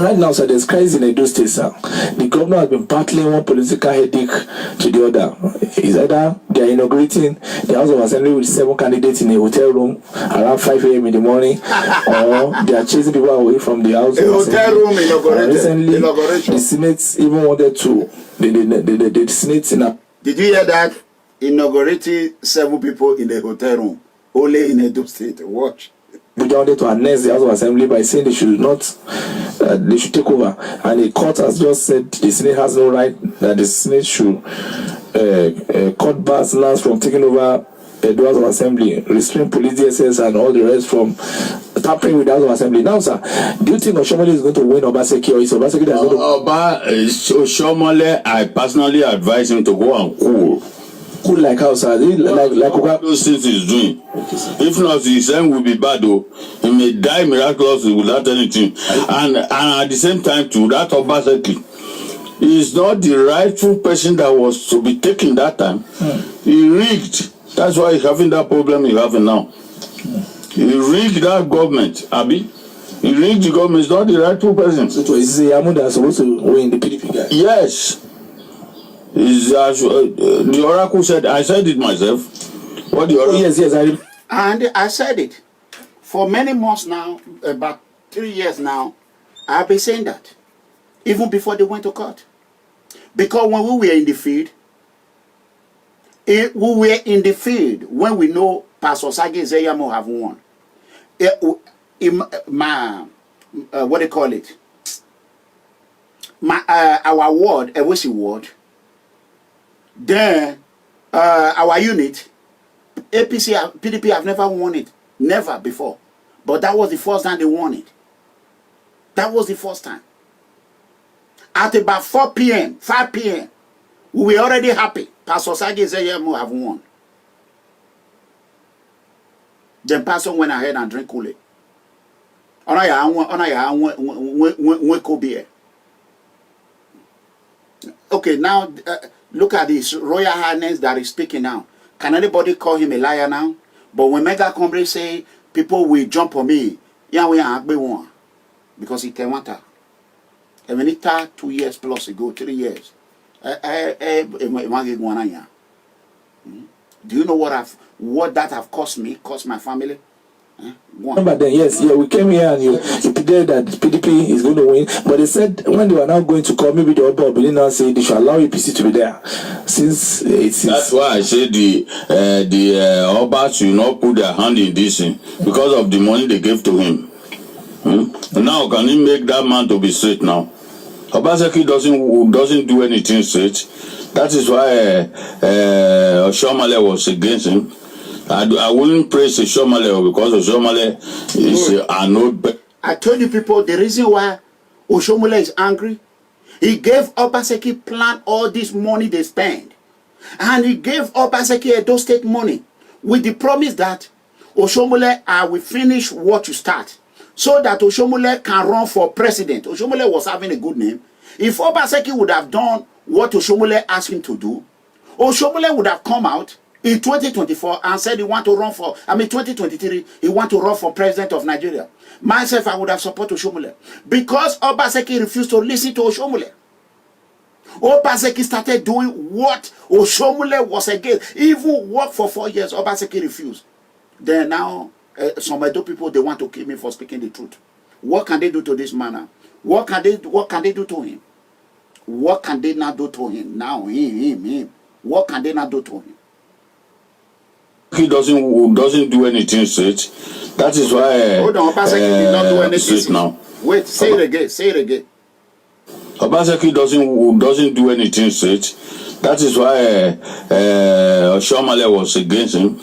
Right now, sir, there's crisis in Edo State, sir. the governor has been battling one political headache to the other. It's either they are inaugurating the House of Assembly with 7 candidates in a hotel room around 5 a.m. in the morning, or they are chasing people away from the House. A hotel room inaugurated. Recently, the Senate even wanted to the Senate in a. Did you hear that? Inaugurating 7 people in the hotel room, only in Edo State. Watch. They wanted to annex the House of Assembly by saying they should not, they should take over. And the court has just said the Senate has no right, that the Senate should cut bars lands from taking over the House of Assembly, restrain police, DSS, and all the rest from tampering with the House of Assembly. Now, sir, do you think Oshomole is going to win Obaseki, or is Obaseki that's going to... Oshomole, I personally advise him to go and cool. Cool like how, sir? Like those things he's doing. If not, his end will be bad, though. He may die miraculously without anything. And at the same time, too, that Obaseki is not the rightful person that was to be taken that time. He rigged. That's why he's having that problem he's having now. He rigged that government, Abi. He rigged the government. He's not the rightful person. So is Yamu that's supposed to win the PDP guy? Yes. The oracle said, I said it myself. What the oracle? Yes, And I said it. For many months now, about 3 years now, I've been saying that. Even before they went to court. Because when we were in the field, when we know Pastor Sagi Zeyamo have won. What do you call it? Our ward, Ewesi ward, then our unit, APC, PDP have never won it. Never before. But that was the first time they won it. That was the first time. At about 4 p.m., 5 p.m., we were already happy. Pastor Sagi Zeyamo have won. Then Pastor went ahead and drank Kool-Aid. Okay, now look at this Royal Highness that is speaking now. Can anybody call him a liar now? But when Mega Comrade say people will jump on me, yeah, we are one because he can want that. And when it 2 years plus ago, 3 years, do you know what that have cost me? Cost my family? Remember then, yes, yeah, we came here and you predicted that PDP is going to win, but they said when they were now going to call, maybe the Oba will now say they should allow APC to be there. Since it's that's why I say the Oba should not put their hand in this thing because of the money they gave to him. Now can he make that man to be straight now? Obaseki doesn't do anything straight. That is why Oshomole was against him. I wouldn't praise Oshomole because Oshomole is an old. I told you people the reason why Oshomole is angry. He gave Obaseki plan all this money they spend, and he gave Obaseki Edo State money with the promise that Oshomole, I will finish what you start, so that Oshomole can run for president. Oshomole was having a good name. If Obaseki would have done what Oshomole asked him to do, Oshomole would have come out in 2024 and said he want to run for, 2023, he want to run for president of Nigeria. Myself, I would have supported Oshomole. Because Obaseki refused to listen to Oshomole. Obaseki started doing what Oshomole was against. Even work for 4 years, Obaseki refused. Then now, some Edo people, they want to kill me for speaking the truth. What can they do to this man now? What can they do to him? What can they not do to him? Now, him. What can they not do to him? He doesn't do anything straight. That is why. Hold on, Obaseki did not do anything now. Wait, say it again. Say it again. Obaseki doesn't do anything straight. That is why Oshomole was against him.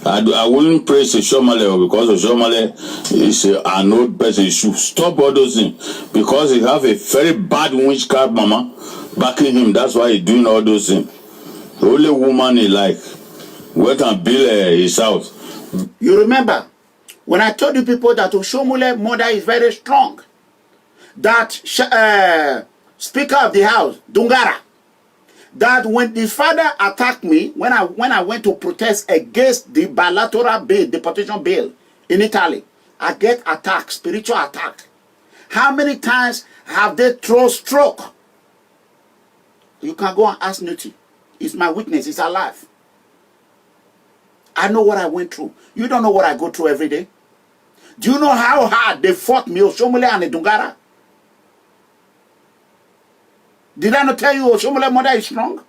I wouldn't praise Oshomole because Oshomole is an old person. He should stop all those things because he have a very bad witchcraft mama backing him. That's why he's doing all those things. The only woman he like. Where can build his house? You remember when I told you people that Oshomole mother is very strong, that Speaker of the House Dungara, that when the father attacked me when I went to protest against the bilateral bill, deportation bill in Italy, I get attacked, spiritual attack. How many times have they thrown stroke You can go and ask Nuti. It's my witness. It's alive. I know what I went through. You don't know what I go through every day. Do you know how hard they fought me, Oshomole and Dungara? Did I not tell you Oshomole mother is strong?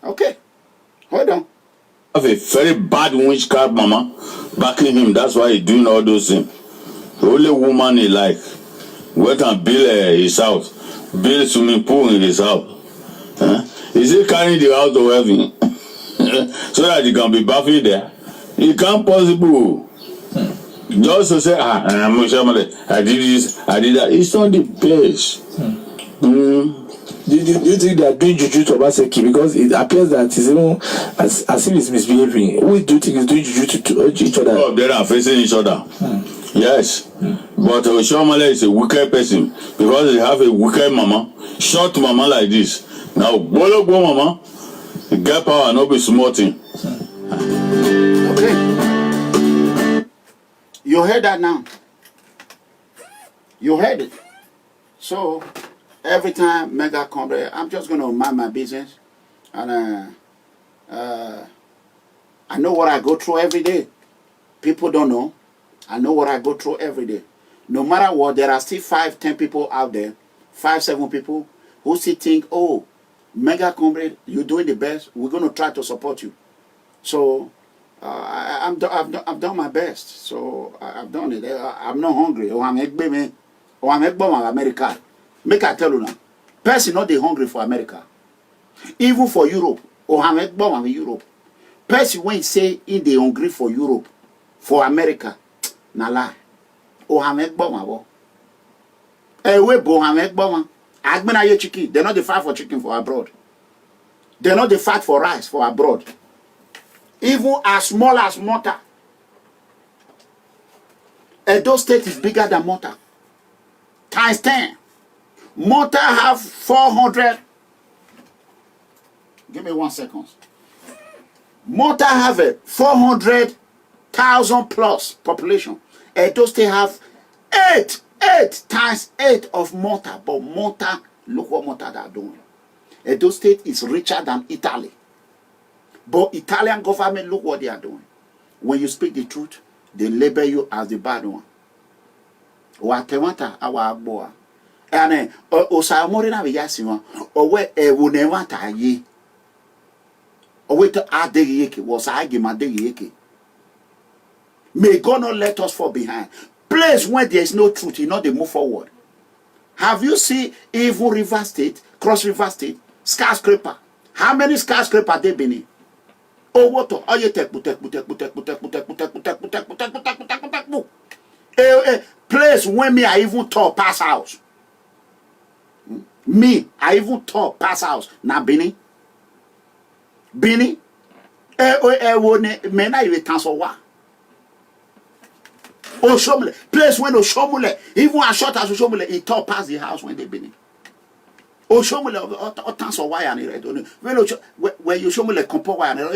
Okay. Hold on. Have a very bad witchcraft mama backing him. That's why he's doing all those things. The only woman he like went and build his house, build swimming pool in his house. Huh? Is he carrying the house to heaven so that he can be bathing there? It can't possible. Just to say, I did this, I did that. It's not the best. Do you think they are doing juju to Obaseki? Because it appears that it's even as if it's misbehaving. Who do you think is doing juju to each other? All of them are facing each other. Yes. But Oshomole is a wicked person because they have a wicked mama, short mama like this. Now, Bolo mama, get power and not be smarting. Okay. You heard that now. You heard it. So, every time Mega come there, I'm just going to mind my business. And I know what I go through every day. People don't know. I know what I go through every day. No matter what, there are still 5, 10 people out there, 5, 7 people who still think, oh, Mega Comrade, you're doing the best. We're going to try to support you. So, I've done my best. So, I've done it. I'm not hungry. Or I'm America. Make I tell you now. Person not they hungry for America. Even for Europe. Or I'm Europe. Person when say in they hungry for Europe, for America. Na lie. Or I'm bo. We bo I'm Agbena ye chicken. They're not the fight for chicken for abroad. They're not the fight for rice for abroad. Even as small as Malta. Edo State is bigger than Malta. Times 10. Malta have 400. Give me 1 second. Malta have a 400,000 plus population. Edo State have 8 times 8 of Malta. But Malta, look what Malta are doing. Edo State is richer than Italy. But Italian government, look what they are doing. When you speak the truth, they label you as the bad one. Watewanta awa boa. And osamori na biyasiwa. Owe ewunewanta ye. Owe to adegi yeke. Wasagi madegi yeke. May God not let us fall behind. Place where there is no truth, you know they move forward. Have you seen even River State, Cross River State, skyscraper? How many skyscrapers they been in? Oh, what? Oh, you take. Place where me I even talk pass house. Me I even talk pass house. Na Bini. Bini. Me na you cancel wa. Oshomole. Place when Oshomole, even as short as Oshomole, it talk pass the house when they Bini. Oshomole or cancel wire and it. When you Oshomole compare wire and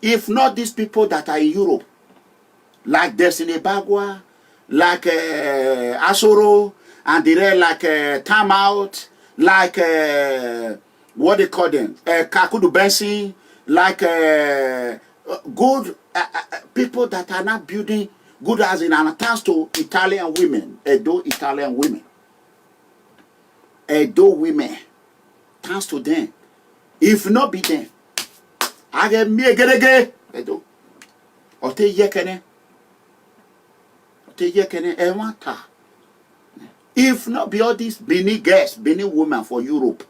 if not these people that are in Europe, like Destiny Bagua, like Asoro, and they're like Time Out, like what they call them, Kakudu Bensi, like good people that are not building good as in an attached to Italian women, Edo Italian women. Edo women, thanks to them. If not be them, I get me a Edo. Or take yekene. If not be all these Benin girls, Benin women for Europe.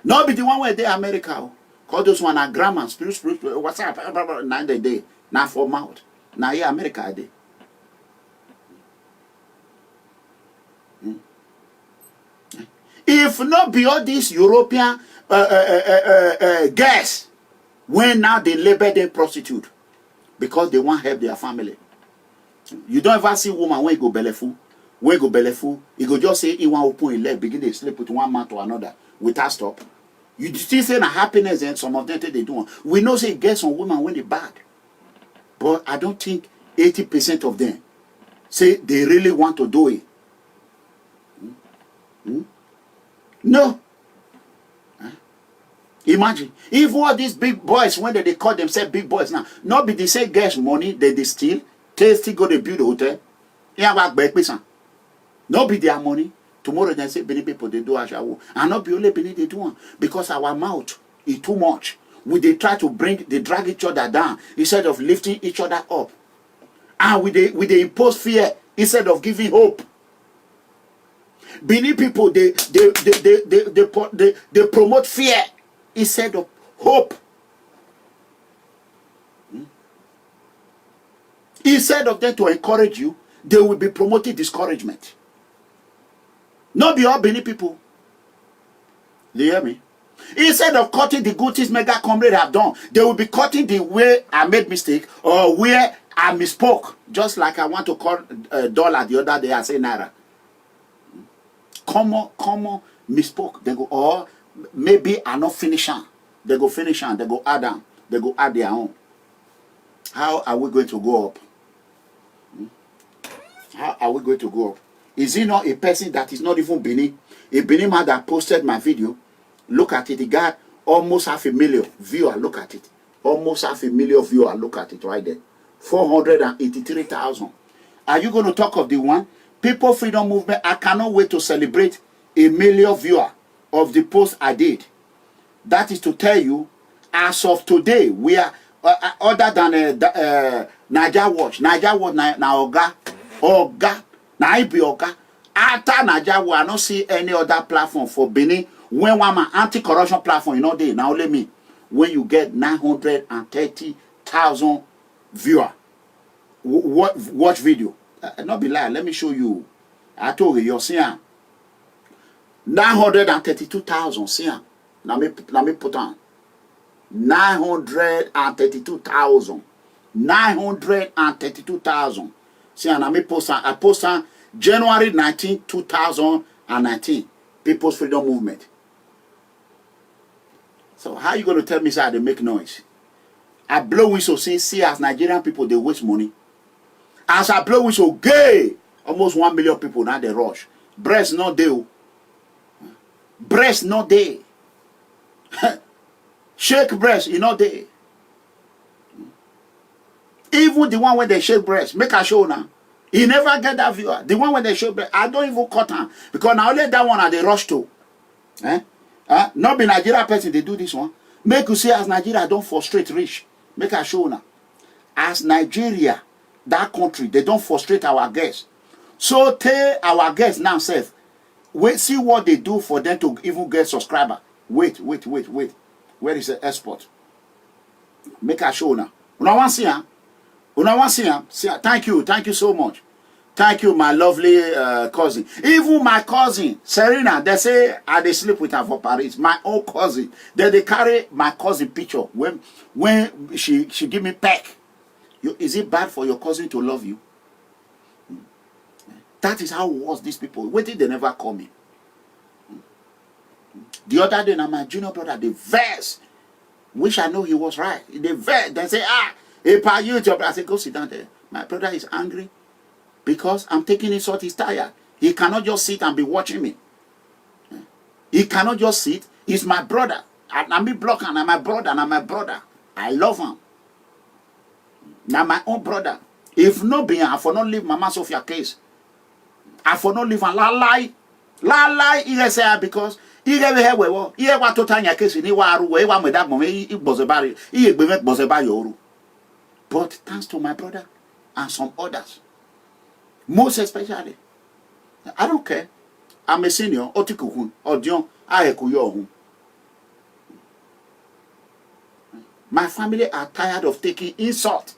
Not be the one where they America. Call those one are grammar, spiritual, what's up? 9 day. Now for mouth. Now here America day. If not be all these European girls, when now they label them prostitute because they want to help their family. You don't ever see woman when you go bellyful. When you go bellyful, you go just say he want to open his leg, begin to sleep with one man to another without stop. You still say na happiness and some of them they do. We know say get some women when they bad. But I don't think 80% of them say they really want to do it. No. Imagine. If all these big boys, when they call themselves big boys now, not be they say get money, they steal, they still go to build a hotel. Not be their money. Tomorrow they say Benin people they do ashawo. And not be only Benin they do one. Because our mouth is too much. They try to they drag each other down instead of lifting each other up. And they impose fear instead of giving hope. Benin people they promote fear instead of hope. Instead of them to encourage you, they will be promoting discouragement. Not be all Benin people. Do you hear me? Instead of cutting the good things Mega Comrade have done, they will be cutting the way I made mistake or where I misspoke. Just like I want to call dollar the other day, I say naira. Common misspoke. They go, or maybe I not finish on. They go finish on. They go add on. They go add their own. How are we going to go up? How are we going to go up? Is he not a person that is not even Benin? A Benin man that posted my video. Look at it. He got almost 500,000 viewers. Look at it. Almost 500,000 viewers. Look at it right there. 483,000. Are you going to talk of the one? People Freedom Movement. I cannot wait to celebrate 1 million viewers of the post I did. That is to tell you, as of today, we are other than Naija Watch. Naija Watch na Oga. Na I be Oga. After Naija Watch, I don't see any other platform for Benin. When one anti-corruption platform, you know, they now let me. When you get 930,000 viewers, watch video. Not be lie. Let me show you. I told you, you're seeing 932,000. See, let me put on 932,000. 932,000. See, and I post on January 19, 2019. People's Freedom Movement. So how you going to tell me sir they make noise? I blow whistle see as Nigerian people they waste money. As I blow whistle, gay, almost 1 million people now they rush. Breast not there. Breast not there. Shake breast, you know there. Even the one where they shake breast, make a show now. He never get that viewer. The one when they shake breast, I don't even cut him. Because now only that one are they rush to. Not be Nigeria person, they do this one. Make you see as Nigeria don't frustrate rich. Make a show now. As Nigeria, that country, they don't frustrate our guests. So tell our guests now, self, wait, see what they do for them to even get subscriber. Wait. Where is the export? Make a show now. Una want see her? Una want see her? Thank you so much. Thank you, my lovely cousin. Even my cousin, Serena, they say they sleep with her for Paris. My own cousin. They carry my cousin picture when she give me peck. Is it bad for your cousin to love you? That is how was these people. Wait till they never call me. The other day, now my junior brother, the verse, which I know he was right. The verse, they say, hey, pa, you, I said, go sit down there. My brother is angry because I'm taking his salt. He's tired. He cannot just sit and be watching me. He cannot just sit. He's my brother. I'm me block and I'm my brother. I love him. Now my own brother. If not be, I for not leave Mama Sophia case. I for not leave and lie. He say because he gave her well. He what to tanya case ni waru we wa me that moment he was about yoru. But thanks to my brother and some others, most especially, I don't care. I'm a senior. Otikukun Odion Ayekuyo. My family are tired of taking insult.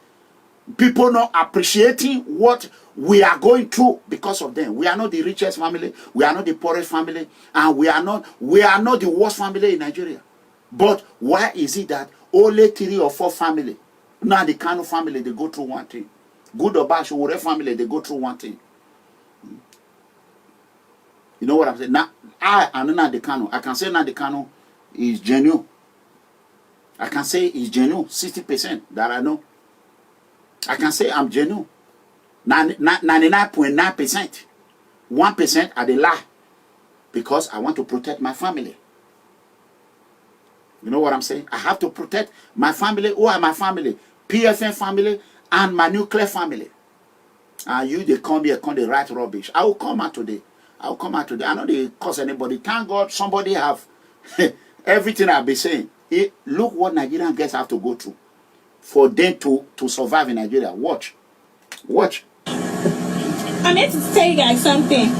People not appreciating what we are going through because of them. We are not the richest family. We are not the poorest family. And we are not the worst family in Nigeria. But why is it that only 3 or 4 family, now the Kanu family, they go through one thing. Good or bad, whatever family, they go through one thing. You know what I'm saying? Now, I am not the Kanu. I can say now the Kanu is genuine. I can say it's genuine, 60% that I know. I can say I'm genuine. 99.9%. 1% are the lie. because I want to protect my family. You know what I'm saying? I have to protect my family. Who are my family? PFN family and my nuclear family. And you, they come here, come they write rubbish. I will come out today. I will come out today. I know they cause anybody. Thank God somebody have everything I've been saying. Look what Nigerian girls have to go through for them to survive in Nigeria. Watch. Watch. I'm here to tell you guys something.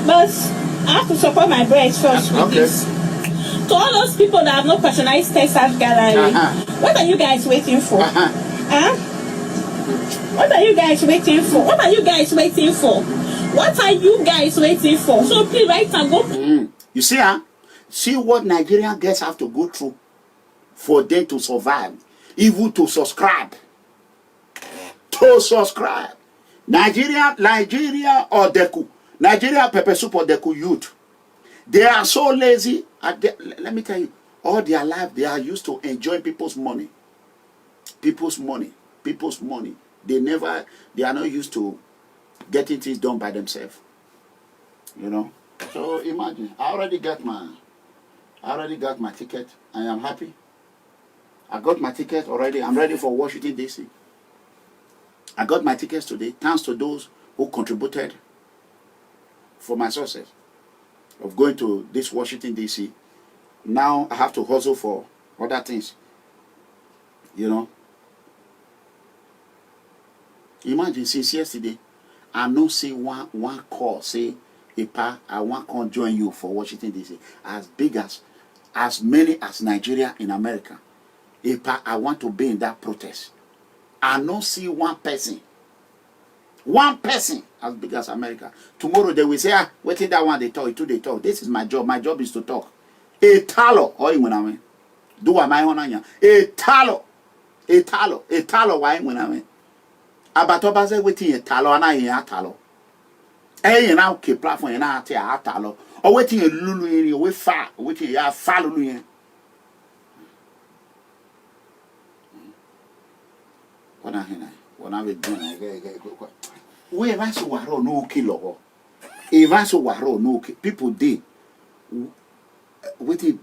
But I have to support my breast first with this. To all those people that have not patronized Texas Gallery, what are you guys waiting for? What are you guys waiting for? What are you guys waiting for? What are you guys waiting for? So please write and go. You see, see what Nigerian girls have to go through for them to survive, even to subscribe. To subscribe. Nigeria or Deku. Nigeria pepper soup or Deku youth. They are so lazy. Let me tell you, all their life they are used to enjoying people's money. People's money. People's money. They are not used to getting things done by themselves. You know? So imagine, I already got my ticket. I am happy. I got my ticket already. I'm ready for Washington, D.C. I got my tickets today, thanks to those who contributed for my success of going to this Washington, D.C. Now I have to hustle for other things. You know? Imagine since yesterday, I don't see one call say, "Ipa, I want to come join you for Washington D.C." As big as many as Nigeria in America. Ipa, I want to be in that protest. I don't see one person as big as America. Tomorrow they will say, waiting that one they talk, two they talk. This is my job. My job is to talk. A talo, or when I mean, do what my own a talo, why when I mean. Abatoba say waiting a talo and I a talo. Eh, now keep platform and I tell a talo. Or waiting a lulu in we far, waiting a follow you. What I will do, we have so waro no kilo. If I so waro no people did. Waiting,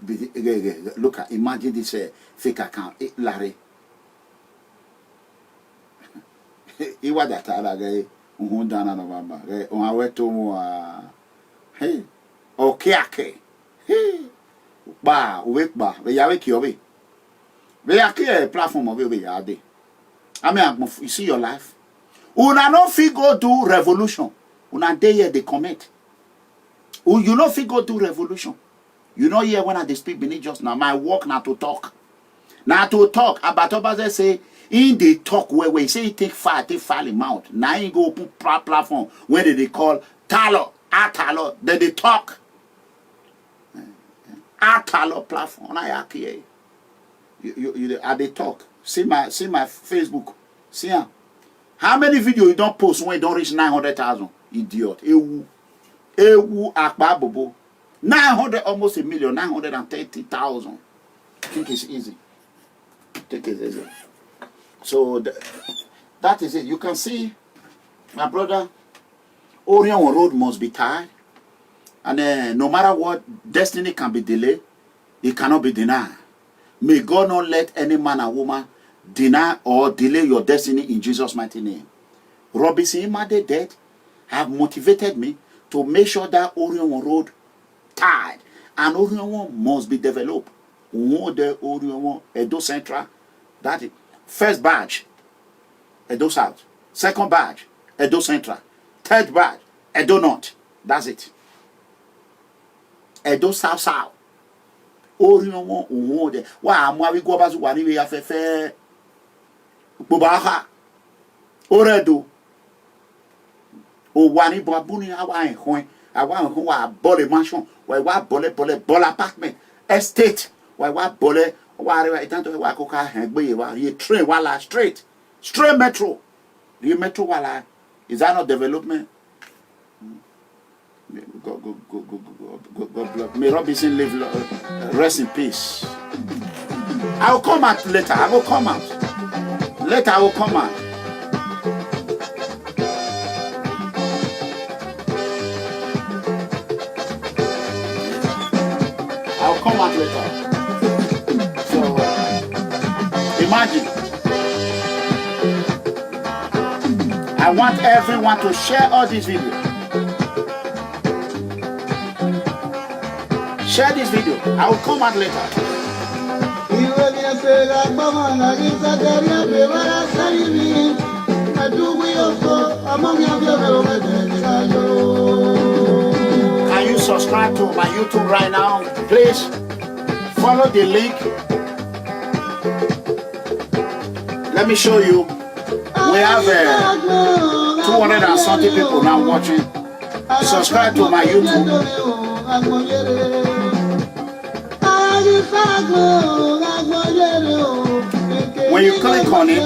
look at imagine this fake account, Larry. He was that guy who done November. On our to hey, okay, hey, ba, wake ba, we are wake your way. We are clear a platform of we are there. I mean, you see your life. Una no fit go do revolution. Una day here they commit. You no fit go do revolution. You know here when I speak beneath just now, my work now to talk. Now to talk. Abatobaze say, in the talk where we say take file in mouth. Now you go open platform where they call talo, then they talk. Talo platform. I hear you they talk. See my Facebook. See how many videos you don't post when you don't reach 900,000? Idiot. Ewu akbabobo. 900, almost a million, 930,000. I think it's easy. So that is it. You can see, my brother, Orion Road must be tied. And no matter what, destiny can be delayed. It cannot be denied. May God not let any man or woman deny or delay your destiny in Jesus' mighty name. Robinson Imade death have motivated me to make sure that Orion Road tied. And Orion must be developed. Orion Edo Central. That is first badge, Edo South. Second badge, Edo Central. Third badge, Edo North. That's it. Edo South. Orion Uwode. Wa amwa go back to one we have fair. Bubaha. Oredo. O wani babuni awa enhon. Awa enhon wa bole mansion. Wa bole apartment. Estate. Wa bole. Wa itanto wa koka hengbe wa ye train wala straight metro. The metro wala. Is that not development? God bless. May Robinson live, rest in peace. I will come out later. I will come out. Later I will come out. come out later. So imagine. I want everyone to share all these videos. Share this video. I will come out later. Can you subscribe to my YouTube right now? Please follow the link. Let me show you. We have 200 and something people now watching. Subscribe to my YouTube. When you click on it,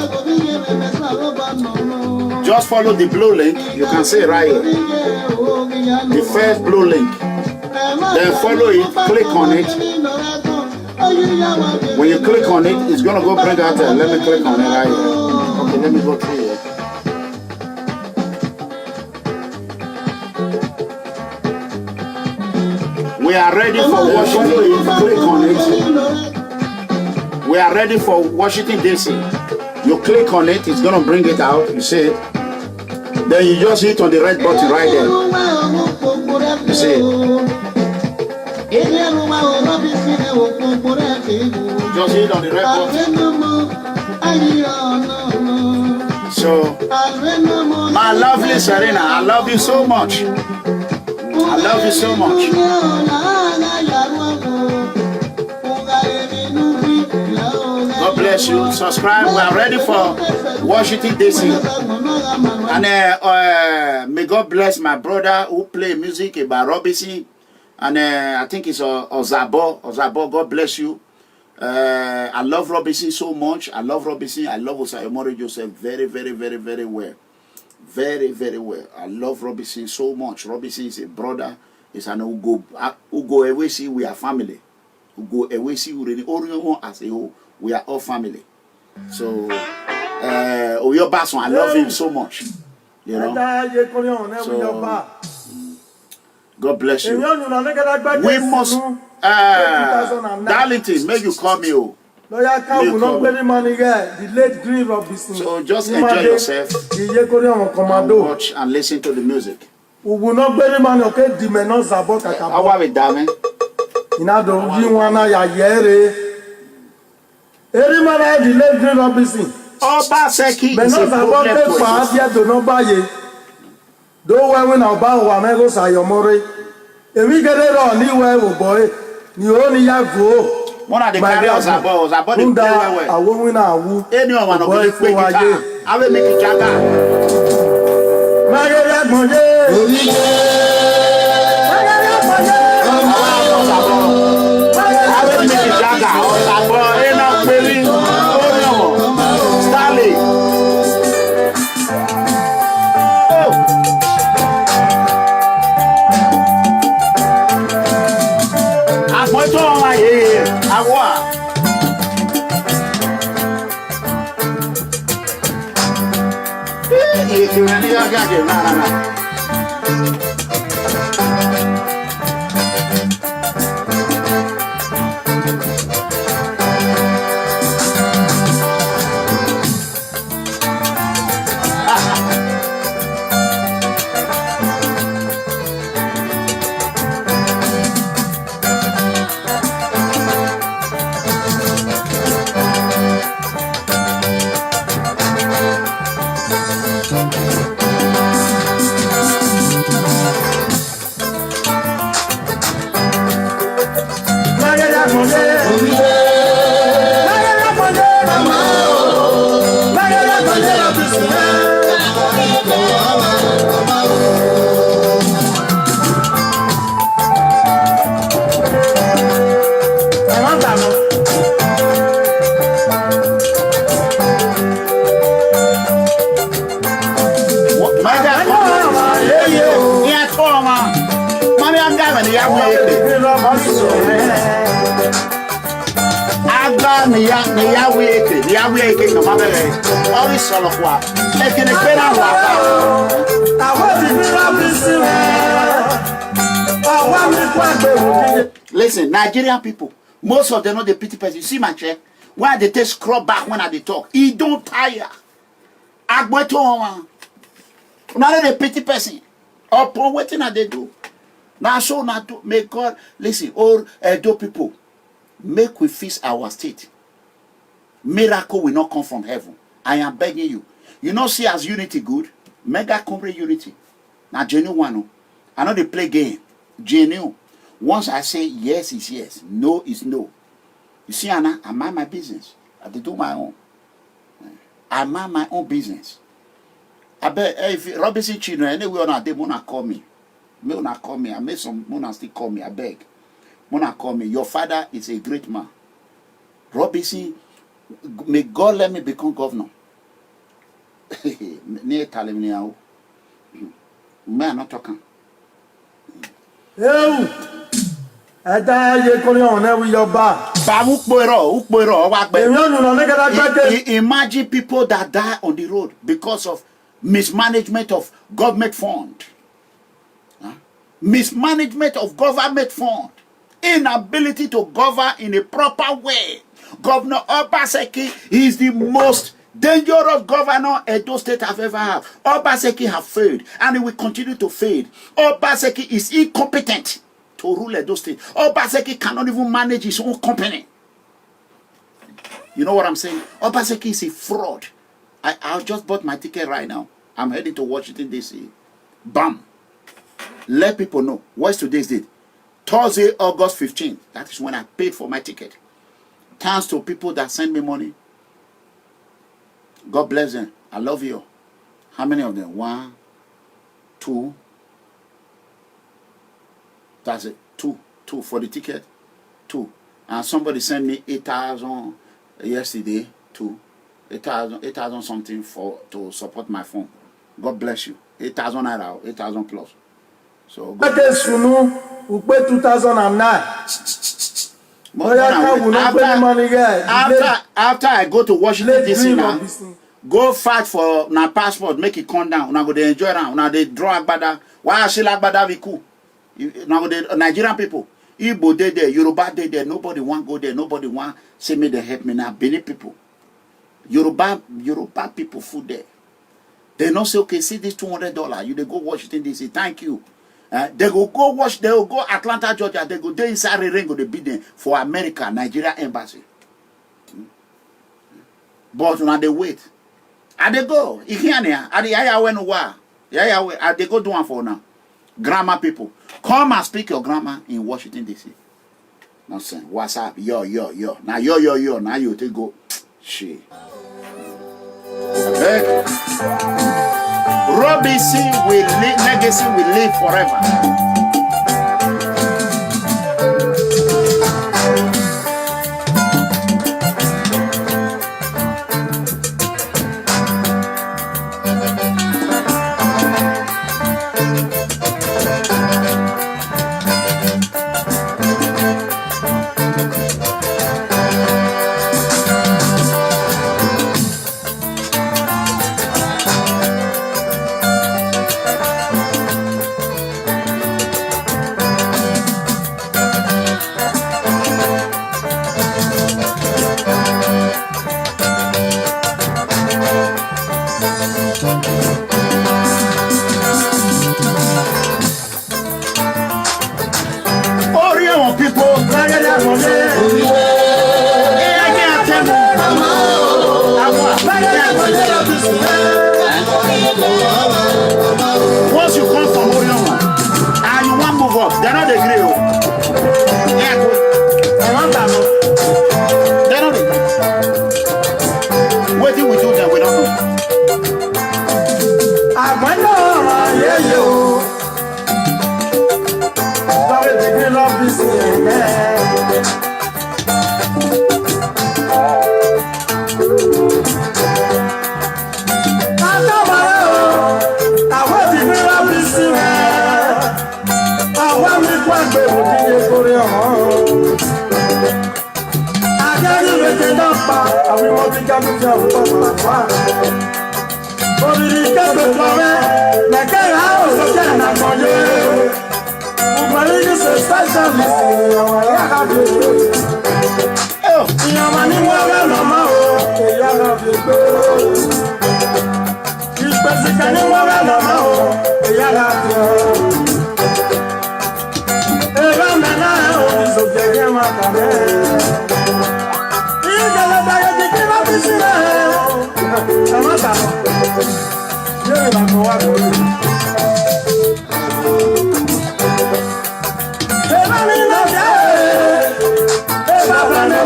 just follow the blue link. You can see it right here. The first blue link. Then follow it, click on it. When you click on it, it's gonna go bring out there. Let me click on it right here. Okay, let me go through here. We are ready for Washington. Click on it. We are ready for Washington DC. You click on it, it's gonna bring it out. You see it. Then you just hit on the red button right there. You see it. Just hit on the red button. So, my lovely Serena, I love you so much. I love you so much. God bless you. Subscribe. We are ready for Washington DC. And may God bless my brother who play music about Robinson. And I think it's Ozabo. Ozabo, God bless you. I love Robinson so much. I love Robinson. I love Osayomori Joseph very, very, very, very well. Very, very well. I love Robinson so much. Robinson is a brother. It's an Ugo away see we are family. Ugo away see we really as a whole. We are all family. So Oyo Bason, I love him so much. You know. So, God bless you. We must Darlington, make you call me. Lawyer Camp will not pay money here. The late Green Robinson. So just enjoy yourself and watch and listen to the music. We will not pay money, okay? The men not zabot at How are we, darling? Inado, you wanna ya yere. Every man had the late Green Robinson. Oba Seki is a problem to exist. Do not buy it. Don't when I buy one, I go Sayomori. If we get it on anywhere, boy, you only have go. One of the carriers about the play well. Anyone who will make it, I will make it jaga. I will make it jaga. Stanley. Listen, Nigerian people, most of them know the pity person. You see my chair? Why they take scrub back when they talk? He don't tire. Agbeto now the pity person. Upon waiting that they do. Now so now to make God listen, all Edo people, make we fix our state. Miracle will not come from heaven. I am begging you. You know, see as unity good. Mega complete unity. Now genuine. I know they play game. Genuine. Once I say yes is yes, no is no. You see, Anna, I mind my business. I have to do my own. I mind my own business. I bet if Robinson children anywhere on they wanna call me. May not call me. I made some Mona still call me. I beg. Mona call me. Your father is a great man. Robinson, may God let me become governor. Near telling me now. Me I'm not talking. Imagine people that die on the road because of mismanagement of government fund. Mismanagement of government fund. Inability to govern in a proper way. Governor Obaseki is the most dangerous governor Edo State have ever had. Obaseki have failed and he will continue to fail. Obaseki is incompetent to rule Edo State. Obaseki cannot even manage his own company. You know what I'm saying? Obaseki is a fraud. I just bought my ticket right now. I'm heading to Washington DC. Bam. Let people know. What's today's date? Thursday, August 15th. That is when I paid for my ticket. Thanks to people that send me money. God bless them. I love you. How many of them? 1, 2. That's it. 2 for the ticket. 2. And somebody sent me 8,000 yesterday. 8,000 something to support my phone. God bless you. 8,000 naira, 8,000 plus. So God bless you. 2009. After I go to Washington DC now, go fight for my passport, make it come down. Now go they enjoy around. Now they draw Agbada. Why I say Agbada be cool? Now the Nigerian people, Igbo they there, Yoruba they there. Nobody want go there. Nobody want say me they help me now. Benin people, Yoruba people food there. They not say okay, see this $200. You they go Washington DC. Thank you. They go watch. They will go Atlanta, Georgia. They go there inside the ring. Go the bidding for America, Nigeria embassy. But now they wait. And they go. Ikiania. And the Yaya when wa. Yaya they go do one for now. Grammar people, come and speak your grammar in Washington DC. Nonsense. What's up? Yo. Now yo. Now you take go. Shit. Okay. Robinson will live, legacy will live forever. Once you come from Orion and you want to move up, they're not the grill. Yeah, they're not the grill. What do we do that we don't know? I wonder, yeah, you. Sorry, they didn't love this Amaliki se specialist, yàrá fi gbé. Ìyàmà ni wọ́n rẹ̀ lọ́mọ o, yàrá fi gbé. Ìpèsè ni wọ́n rẹ̀ lọ́mọ o, yàrá fi gbé. Èrò mẹ́ta ẹ̀ ò ní sọ̀kẹ́ yẹn máa kà bẹ́ẹ̀. Ìjọba báyọ̀ ti kí wọ́n fi sílẹ̀ ẹ̀ o. Àmọ́ kà lọ. Yóò ìlànà wà lórí.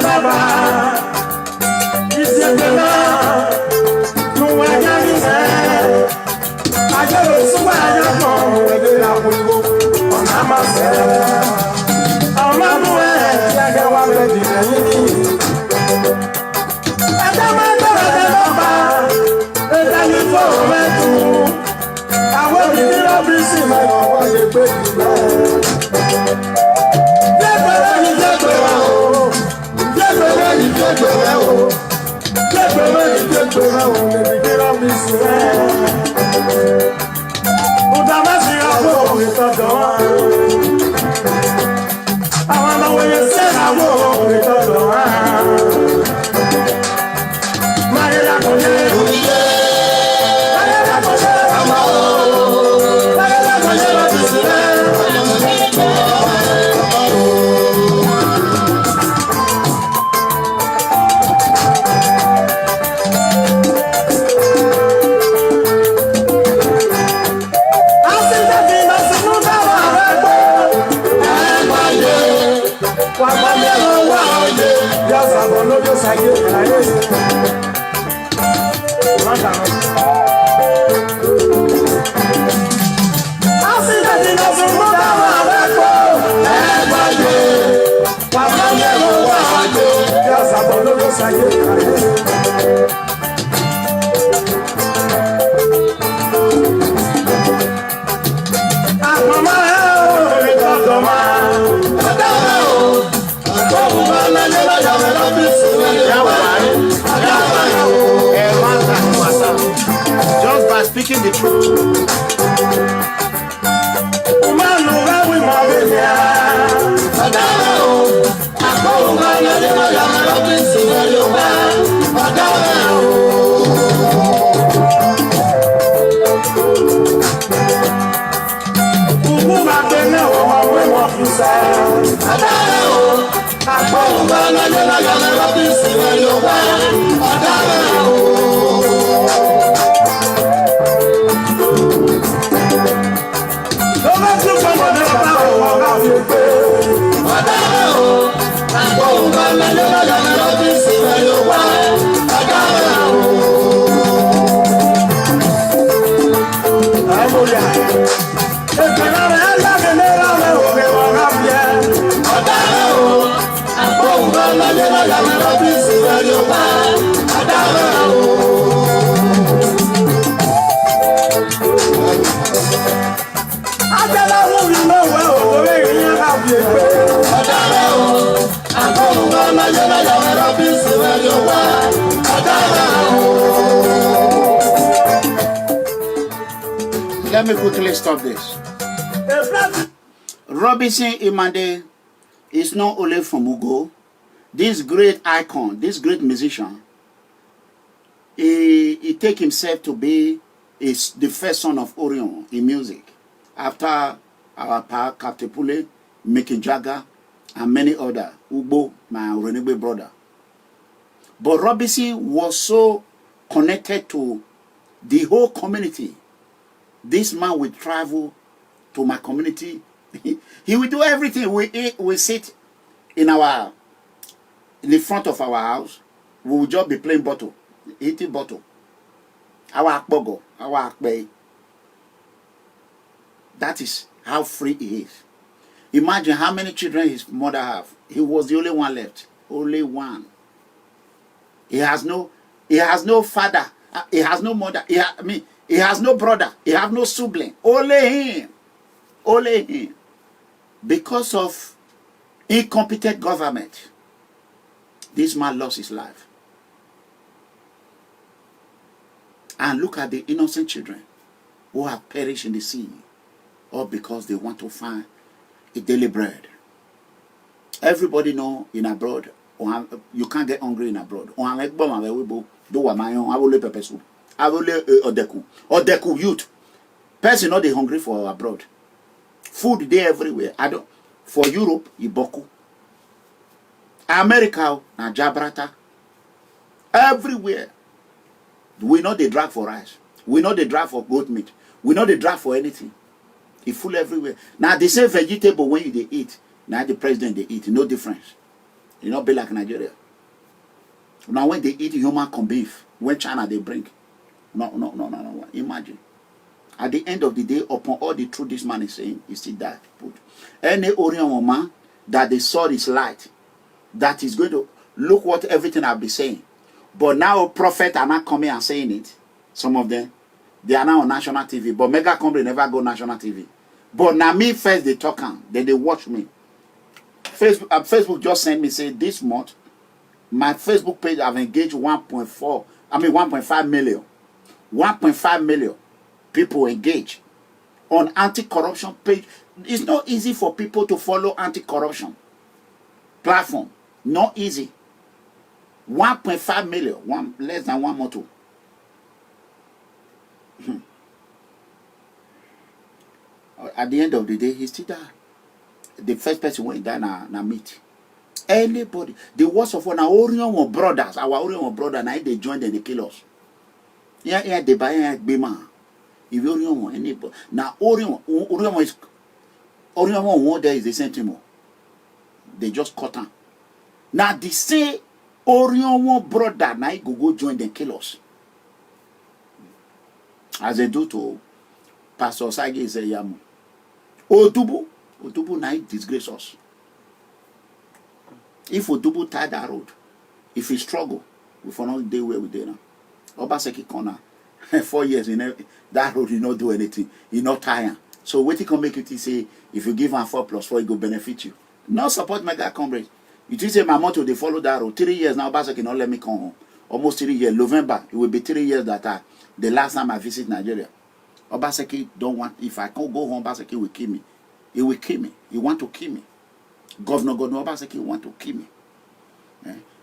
Baba, Isiekena, Nuwanyanyise, Ajero Suwanyako, Ebela Kuligo, Onamase, Omanuwe, Yagewa Medineni, Edamando Edelaba, Edelifo Metu, Awo Bibiro Bisi Mayo, Wayegbe Ibe. Just by speaking the truth. Let me quickly stop this. Robinson Imande is not only from Ugo. This great icon, this great musician, he take himself to be the first son of Orion in music. After our pa, Captain Pule, Mickey Jagger, and many other, Ugbo, my Renegbe brother. But Robinson was so connected to the whole community. This man will travel to my community. He will do everything. We eat, we sit in the front of our house. We will just be playing bottle, eating bottle. Our akbogo, our akbei. That is how free he is. Imagine how many children his mother have. He was the only one left. Only one. He has no father. He has no mother. He has no brother. He has no sibling. Only him. Only him. Because of incompetent government, this man lost his life. And look at the innocent children who have perished in the sea, all because they want to find a daily bread. Everybody know in abroad, you can't get hungry in abroad. Pepper soup. Odeku youth. Person not they hungry for abroad. Food there everywhere. For Europe, Iboku. America, na Jabrata. Everywhere. We know they drag for rice. We know they drag for goat meat. We know they drag for anything. It's full everywhere. Now they say vegetable when they eat. Now the president they eat. No difference. You know, be like Nigeria. Now when they eat human corned beef, when China they bring. No. Imagine. At the end of the day, upon all the truth this man is saying, is still that put. Any Orion woman that they saw this light, that is going to look what everything I've been saying. But now prophets are not coming and saying it. Some of them, they are now on national TV. But mega company never go national TV. But now me first they talk on, then they watch me. Facebook just sent me say this month, my Facebook page have engaged 1.5 million. 1.5 million people engage on anti-corruption page. It's not easy for people to follow anti-corruption platform. Not easy. 1.5 million, less than 1 month. At the end of the day, he still died. The first person went down na meet. Anybody. The worst of all, our Orion brothers, now they joined and they kill us. Yeah, they buy a bima. If Orion anybody. Now Orion one there is the same thing. They just cut on. Now they say Orion brother now go join and kill us. As they do to Pastor Sagi is a yamu. Odubu now disgrace us. If Odubu tie that road, if he struggle, we for not day where we did now. Obaseki corner 4 years in that road, he not do anything. He not tire. So what he can make it say if you give him 4+4, it go benefit you. Not support mega comrade. You say my motto they follow that road. 3 years now, Obaseki not let me come home. Almost 3 years. November, it will be 3 years that the last time I visit Nigeria. Obaseki don't want, if I can't go home, Obaseki will kill me. He will kill me. He want to kill me. Governor Obaseki want to kill me.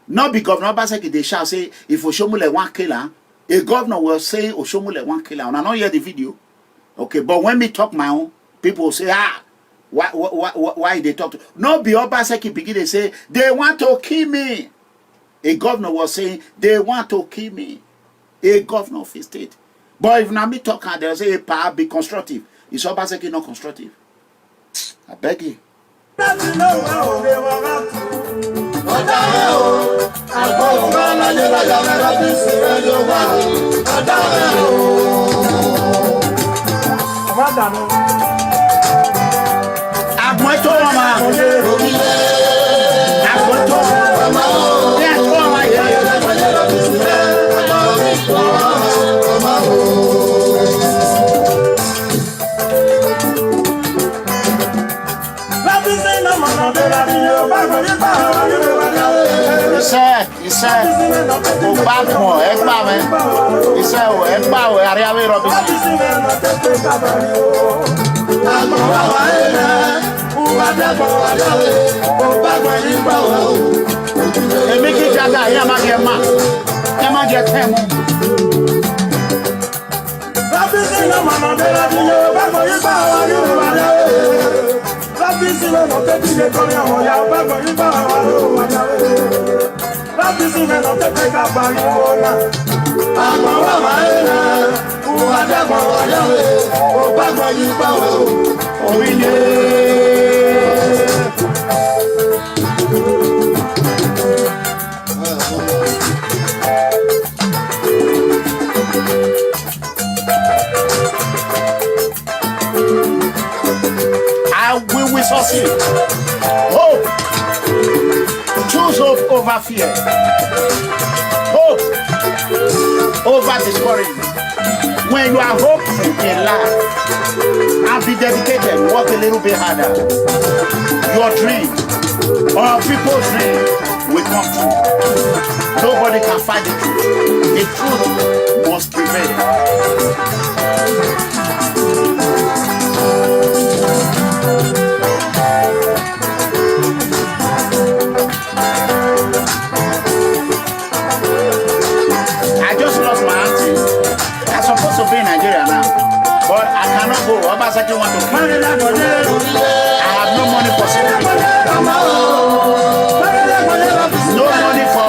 Not be Governor Obaseki, they shall say, if Oshomole want killer, a governor will say Oshomole want killer. And I don't hear the video. Okay, but when me talk my own, people will say, why they talk to? No, be Obaseki begin to say, they want to kill me. A governor was saying, they want to kill me. A governor of a state. But if now me talk and they'll say, power be constructive. Is Obaseki not constructive? I beg you. He said, we will succeed. Hope. Choose hope over fear. Hope over discouragement. When you are hopeful in life and be dedicated, work a little bit harder. Your dream or people's dream will come true. Nobody can fight the truth. The truth must prevail. Nigeria now. But I cannot go. Obaseki want to kill me. I have no money for security. No money for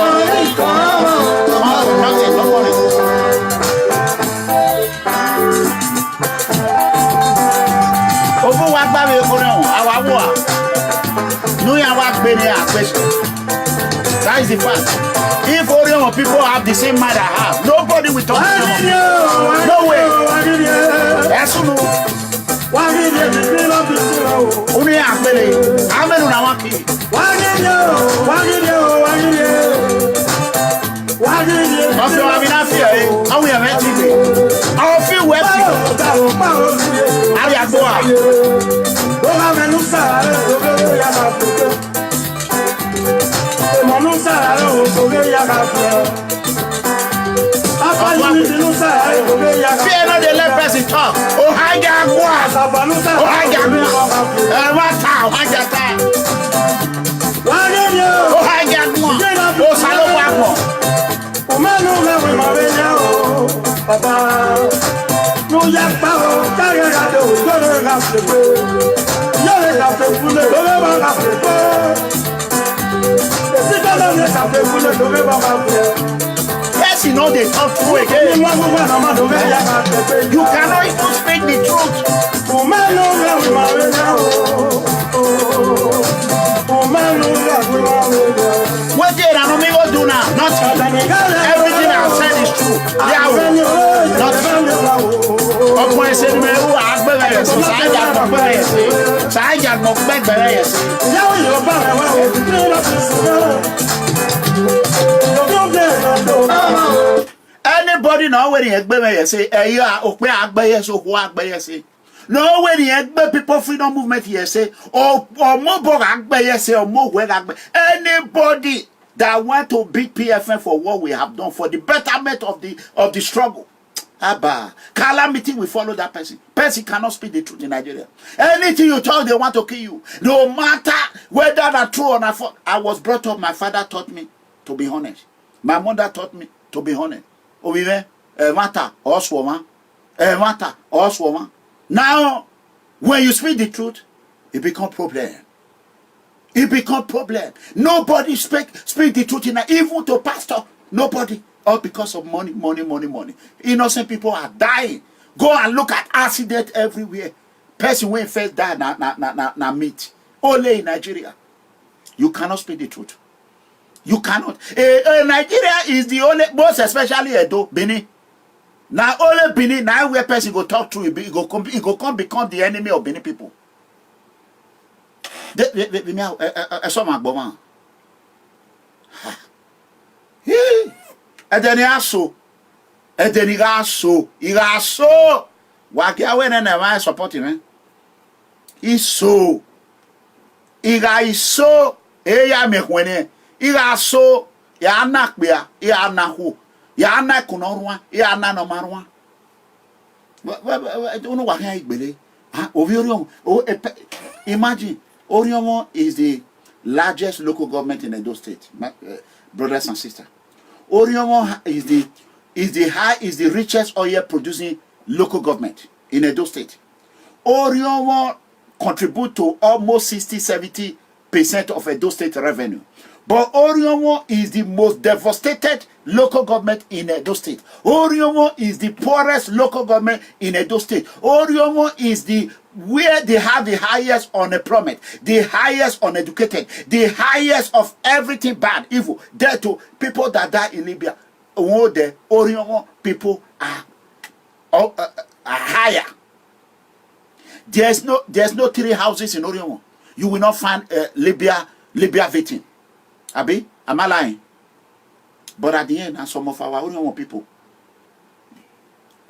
nothing, no money. Ogun wa gba mi ko now, awa wo a. No ya wa gbe ni apese. That is the fact. If Orion people have the same mind I have, nobody will talk to them. No way. That's no. Only apele. Amenu na wa ki. Ọ̀fẹ́ wa mi náà fi ẹ̀ ọ̀hún yẹn mẹ́tì gbé. Àwọn fi wẹ́ fi. Àrí àgbo à. Fear not the let person talk. Oh, I got one. Oh, I got one. What time? I got time. Oh, I got one. Oh, salo wako. Yes, you know they talk through again. You cannot even speak the truth. What did an amigo do now? Nothing. Everything I said is true. Nothing. Ọkùnrin ṣe ni mo wú agbẹ́rẹ́ yẹn sí. Ṣáájà mọ̀ gbẹ́rẹ́ yẹn sí. Ṣáájà mọ̀ gbẹ́gbẹ́rẹ́ yẹn sí. Anybody know where the Egbe say, Okwe Agbe so who Agbe say. No where the Egbe People Freedom Movement here say, or more Agbe say, or more where Agbe. Anybody that want to beat PFN for what we have done, for the betterment of the struggle. Abba, calamity will follow that person. Person cannot speak the truth in Nigeria. Anything you talk, they want to kill you. No matter whether that's true or not. I was brought up, my father taught me to be honest. My mother taught me to be honest. Matter or swama. Matter or swama. Now, when you speak the truth, it becomes problem. It becomes problem. Nobody speak the truth in even to pastor. Nobody. All because of money. Innocent people are dying. Go and look at accident everywhere. Person when first die na meat. Only in Nigeria. You cannot speak the truth. You cannot. Nigeria is the only, most especially Edo, Benin. Now only Benin, now where person go talk to, it go come become the enemy of Benin people. Support him, he's so. Iga so ya nakbia ya nahu ya na kunorwa ya na no marwa unu wa kan igbele Orion imagine Orion is the largest local government in Edo State, brothers and sisters. Orion is the richest oil producing local government in Edo State. Orion contribute to almost 60-70% of Edo State revenue. But Oriomo is the most devastated local government in Edo State. Oriomo is the poorest local government in Edo State. Oriomo is where they have the highest unemployment, the highest uneducated, the highest of everything bad, evil. There to people that die in Libya. The Oriomo people are higher. There's no 3 houses in Oriomo. You will not find Libya victim. Abi, am I lying? But at the end, and some of our Orion people,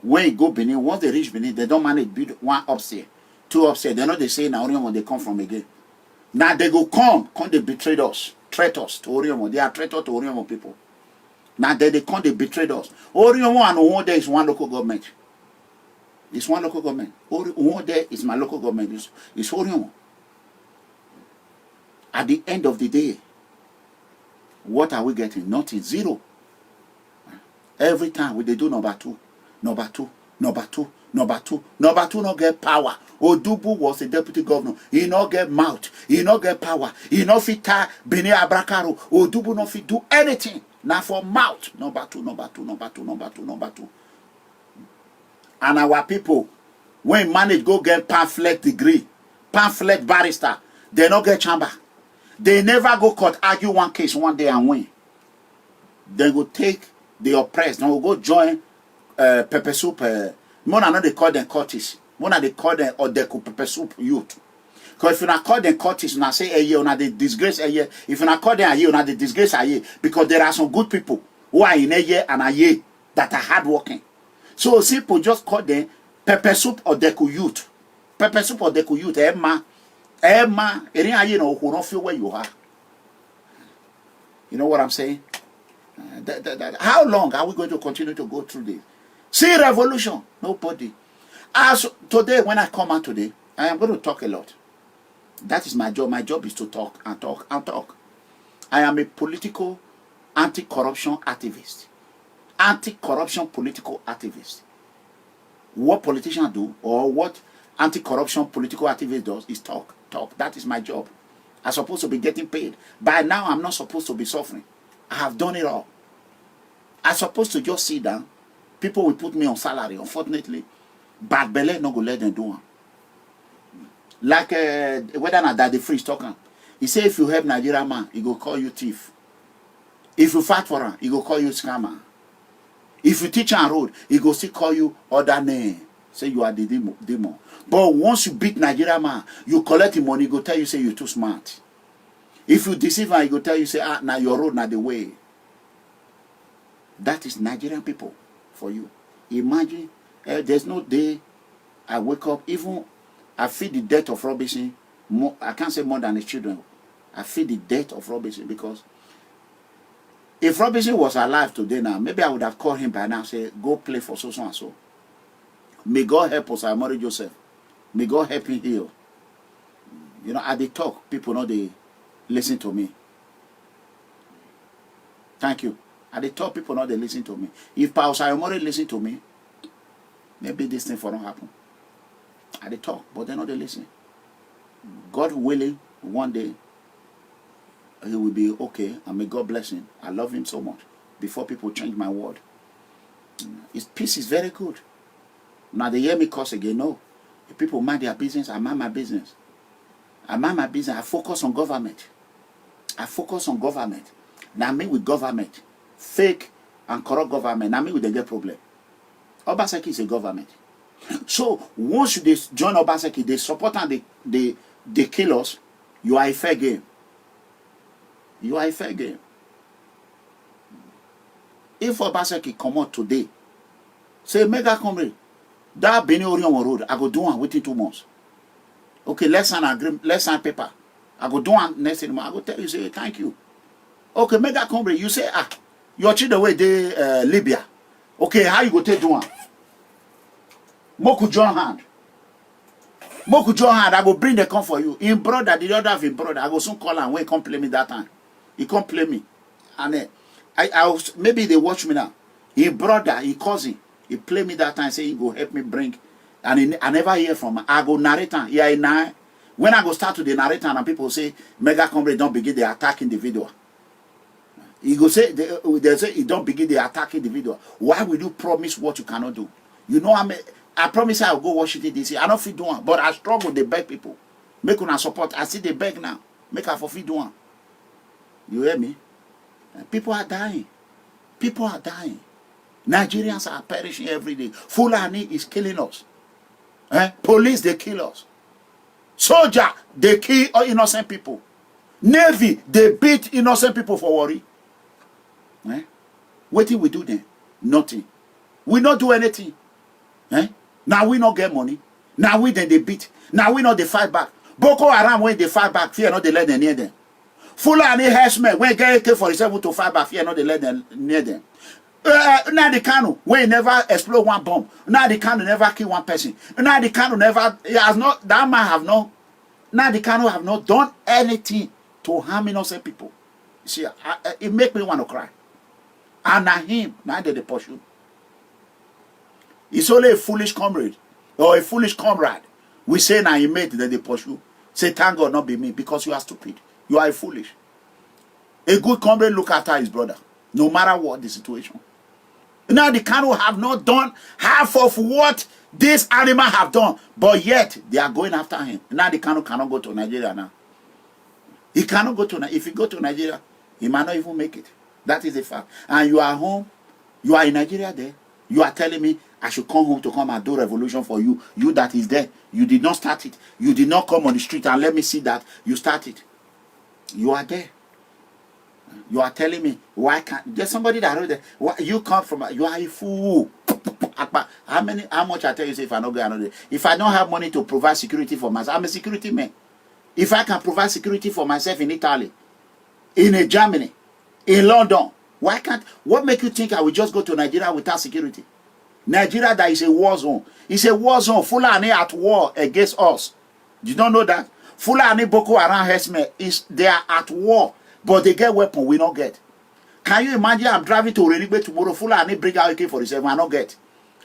when you go Benin, once they reach Benin, they don't manage build 1 upstairs, 2 upstairs. They're not the same Orion when they come from again. Now they go come they betrayed us, traitors to Orion. They are traitors to Orion people. Now they come, they betrayed us. Orion and Owo there is one local government. It's one local government. Owo there is my local government. It's Orion. At the end of the day, what are we getting? Nothing. 0. Every time they do number two. Number two. Number two not get power. Odubu was a deputy governor. He not get mouth. He not get power. He not fit tie Bini Abrakaro. Odubu not fit do anything. Now for mouth. Number two. And our people, when manage go get pamphlet degree, pamphlet barrister, they not get chamber. They never go court argue one case one day and win. They go take the oppressed. They will go join pepper soup. Mona no they call them Curtis. Mona they call them or they could pepper soup youth. Because if you not call them Curtis, you say a year, you they disgrace a year. If you not call them a year, you they disgrace a year. Because there are some good people who are in a year and a year that are hardworking. So people just call them pepper soup or deco youth. Pepper soup or deco youth. Emma, you know who don't feel where you are. You know what I'm saying? How long are we going to continue to go through this? See revolution, nobody. As today, when I come out today, I am going to talk a lot. That is my job. My job is to talk and talk and talk. I am a political anti-corruption activist. Anti-corruption political activist. What politicians do or what anti-corruption political activist does is talk. Talk. That is my job. I'm supposed to be getting paid. By now, I'm not supposed to be suffering. I have done it all. I'm supposed to just sit down. People will put me on salary. Unfortunately, bad belly no go let them do it. Like whether or not Daddy Free is talking. He say if you help Nigeria man, he go call you thief. If you fight for him, he go call you scammer. If you teach on road, he go still call you other name. Say you are the demon. But once you beat Nigeria man, you collect the money, he go tell you say you're too smart. If you deceive him, he go tell you say now your road, not the way. That is Nigerian people for you. Imagine there's no day I wake up, even I feel the death of Robinson. I can't say more than the children. I feel the death of Robinson because if Robinson was alive today now, maybe I would have called him by now and say, go play for so and so. May God help us, Amori Joseph. May God help him heal. You know, at the talk, people know they listen to me. Thank you. At the top, people know they listen to me. If Pastor Sayomori listen to me, maybe this thing for not happen. At the top, but they know they listen. God willing, one day, he will be okay, and may God bless him. I love him so much. Before people change my word. His peace is very good. Now they hear me curse again. No. If people mind their business, I mind my business. I mind my business. I focus on government. I focus on government. Now me with government. Fake and corrupt government. Now me with the get problem. Obaseki is a government. So once they join Obaseki, they support and they kill us, you are a fair game. You are a fair game. If Obaseki come out today, say mega comrade, that Benin Orion road, I go do one within 2 months. Okay, let's sign agreement, let's sign paper. I go do one next month. I go tell you, say thank you. Okay, mega comrade, you say your children away they Libya. Okay, how you go take do one? Moku join hand. Moku join hand. I go bring the come for you. In brother, the other of him brother, I go soon call and when he come play me that time. He come play me, and I was, maybe they watch me now. His brother, his cousin, he play me that time. Say he go help me bring, and I never hear from him. I go narrate him. Yeah, now when I go start to the narrator and people say mega comrade don't begin the attack individual. He go say they say he don't begin the attack individual. Why will you promise what you cannot do? You know I promise I will go Washington DC. I don't fit do one, but I struggle. They beg people. Make una support. I see they beg now. Make I for fit do one. You hear me? People are dying. People are dying. Nigerians are perishing every day. Fulani is killing us. Police, they kill us. Soldier, they kill innocent people. Navy, they beat innocent people for worry. What did we do then? Nothing. We not do anything. Now we not get money. Now we then they beat. Now we not they fight back. Boko Haram when they fight back, fear not they let them near them. Fulani herdsmen when get AK-47 to fight back, fear not they let them near them. Now the Kanu when never explode one bomb. Now the Kanu never kill one person. Now the Kanu never he has not that man have not. Now the Kanu have not done anything to harm innocent people. You see, it make me want to cry. And now him, now they pursue. It's only a foolish comrade or a foolish comrade. We say now you made that they pursue. Say thank God not be me because you are stupid. You are foolish. A good comrade look after his brother, no matter what the situation. Now the Kanu have not done half of what this animal have done, but yet they are going after him. Now the Kanu cannot go to Nigeria now. He cannot go to Nigeria. If he go to Nigeria, he might not even make it. That is the fact. And you are home, you are in Nigeria there. You are telling me I should come home to come and do revolution for you. You that is there. You did not start it. You did not come on the street and let me see that you started. You are there. You are telling me why can't there's somebody that wrote there? Why you come from? You are a fool. How much I tell you say if I don't go another? If I don't have money to provide security for myself, I'm a security man. If I can provide security for myself in Italy, in Germany, in London, why can't? What make you think I will just go to Nigeria without security? Nigeria that is a war zone. It's a war zone. Fulani at war against us. You don't know that? Fulani Boko Haram Hesme they are at war. But they get weapon, we not get. Can you imagine I'm driving to Renigbe tomorrow, Fulani bring out AK-47, I not get.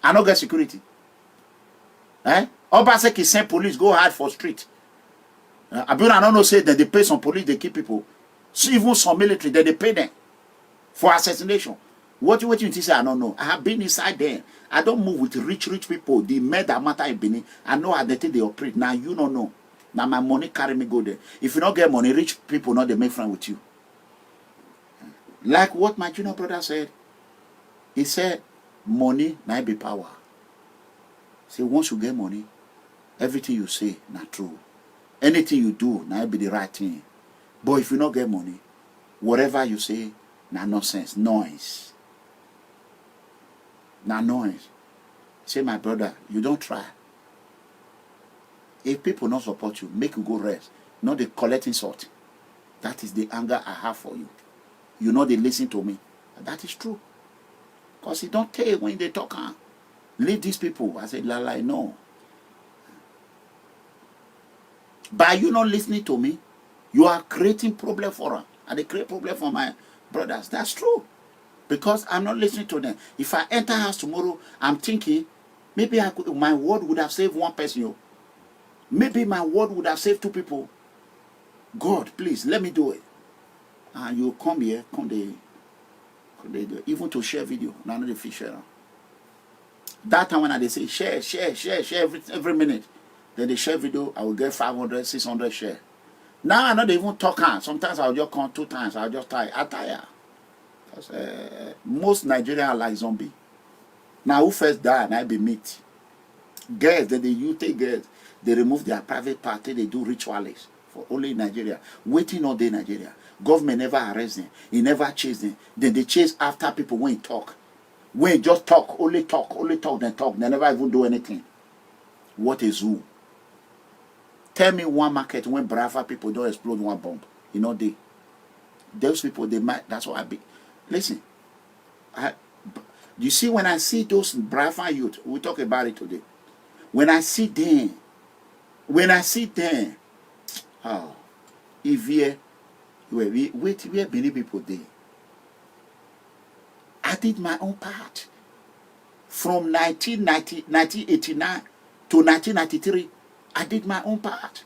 I not get security. Eh? Obaseki send police, go hide for street. I don't know, say that they pay some police, they keep people. So even some military, that they pay them for assassination. What you say? I don't know. I have been inside there. I don't move with rich people. The men that matter in Benin. I know how they operate. Now you don't know. Now my money carry me go there. If you don't get money, rich people not they make friends with you. Like what my junior brother said. He said, money might be power. See, once you get money, everything you say not true. Anything you do now be the right thing. But if you not get money, whatever you say, na nonsense, noise. Na noise. Say, my brother, you don't try. If people not support you, make you go rest. Not the collecting salt. That is the anger I have for you. You know they listen to me. That is true. Because it don't take when they talk. Leave these people. I said, la, no. By you not listening to me, you are creating problem for them. And they create problem for my brothers. That's true. Because I'm not listening to them. If I enter house tomorrow, I'm thinking, maybe my word would have saved one person. Maybe my word would have saved two people. God, please, let me do it. And you come here, even to share video. Now the fish share. That time when they say share every minute. Then they share video, I will get 500, 600 share. Now I not even talk. Sometimes I'll just come 2 times. I'll just tire. I tire. Because most Nigerians are like zombie. Now who first die and I be meat. Girls, then you take girls. They remove their private party. They do rituals for only Nigeria. Waiting all day Nigeria. Government never arrest them. He never chase them. Then they chase after people when he talk. When he just talk, only talk, then talk. They never even do anything. What a zoo. Tell me one market when Biafra people don't explode one bomb. You know, those people, they might, that's what I be. Listen, you see when I see those Biafra youth, we'll talk about it today. When I see them, oh, if wait, where many people there. I did my own part. From 1989 to 1993, I did my own part.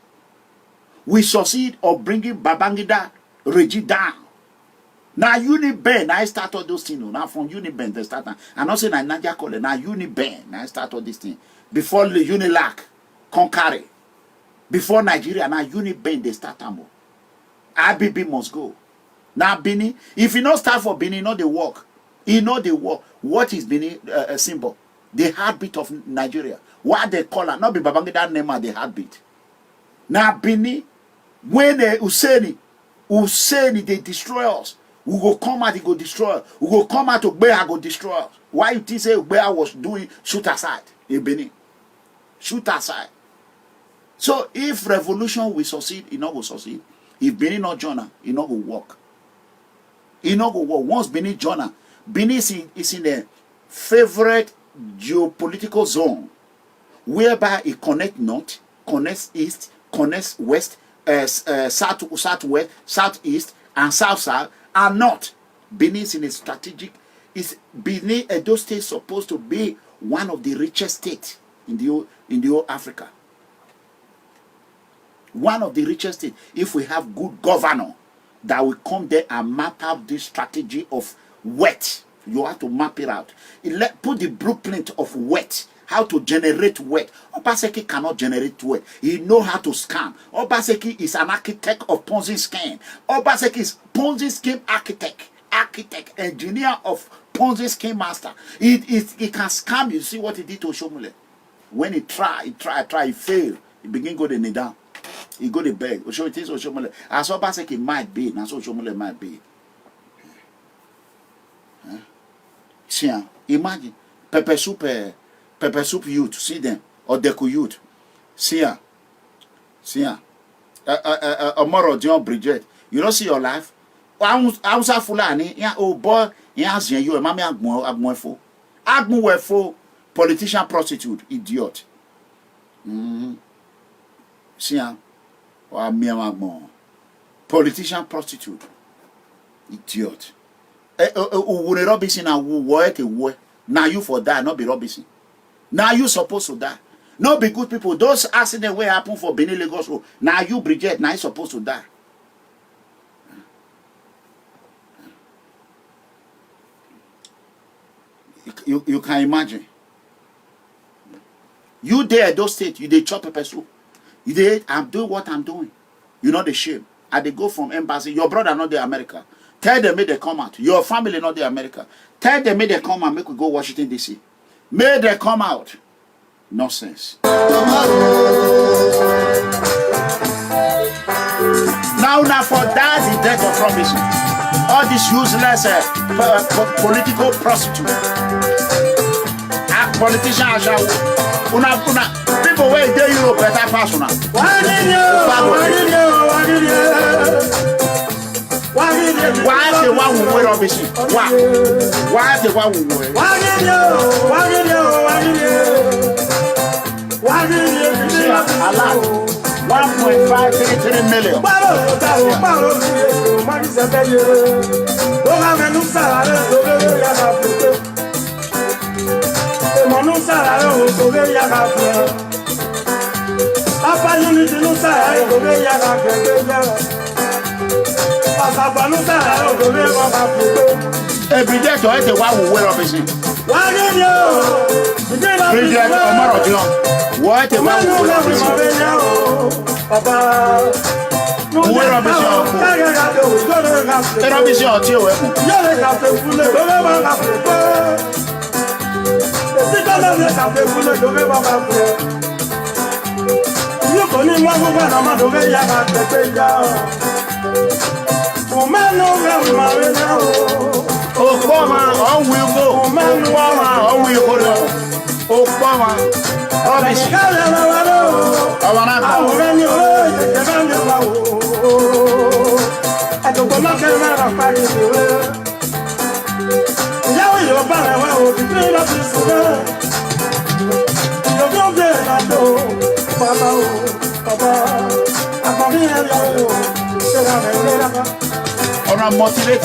We succeed of bringing Babangida regime down. Now Uniben, I start all those things. Now from Uniben, they start. I'm not saying Nigeria call it. Now Uniben, I start all these things. Before the Unilac, Konkare. Before Nigeria, now Uniben, they start Tambo. IBB must go. Now Bini, if you not start for Bini, you know the work. You know the work. What is Bini a symbol? The heartbeat of Nigeria. What they call it, not be Babangida name the heartbeat. Now Bini, when Hussein, they destroy us. We go come out, they go destroy us. We go come out to Ubeha, go destroy us. Why you think say Ubeha was doing shoot aside in Benin? Shoot aside. So if revolution will succeed, it not will succeed. If Benin not join, it not will work. It not will work. Once Benin join, Benin is in a favorite geopolitical zone whereby it connects north, connects east, connects west, southwest, southeast, and south and north. Benin is in a strategic. Is Benin Edo State supposed to be one of the richest states in the whole Africa. One of the richest states. If we have good governor that will come there and map out this strategy of wet, you have to map it out. Put the blueprint of wet, how to generate wet. Obaseki cannot generate wet. He knows how to scam. Obaseki is an architect of Ponzi scheme. Obaseki is Ponzi scheme architect, engineer of Ponzi scheme master. He can scam. You see what he did to Oshomole. When he try, he fail. He begin go to knee down. He go to beg. Oshomole. As Obaseki might be, and so Oshomole might be. See, imagine pepper soup youth, see them, or Deku youth. See Omoro Dion Bridget. You don't see your life. Hausa Fulani, yeah, oh boy, yeah, you, mammy Agmuefo, politician prostitute, idiot. See, politician prostitute, idiot. Robinson and now you for that, not be Robinson. Now you supposed to die. Not be good people. Those accidents will happen for Benin Lagos. Now you Bridget, now you supposed to die. You can imagine. You there, those states, you they chop pepper soup. You there, I'm doing what I'm doing. You know the shame. And they go from embassy. Your brother not the America. Tell them may they come out. Your family not the America. Tell them may they come out. Make we go Washington DC. May they come out. Nonsense. Now for that the death of Robinson. All these useless political prostitutes. Politicians are people where they Europe better pass una. Why the one who wear Robinson? Why the one who wear? Allah, 1.533 million. Every day to the one who wear Robinson. Bridget Omoro Dion. What the one who wear Robinson? Wear Robinson. Robinson or Tio. Okpoma, onwiko. Okpoma, onwiko. Okpoma. Obisi. Awanaka. On a motivé,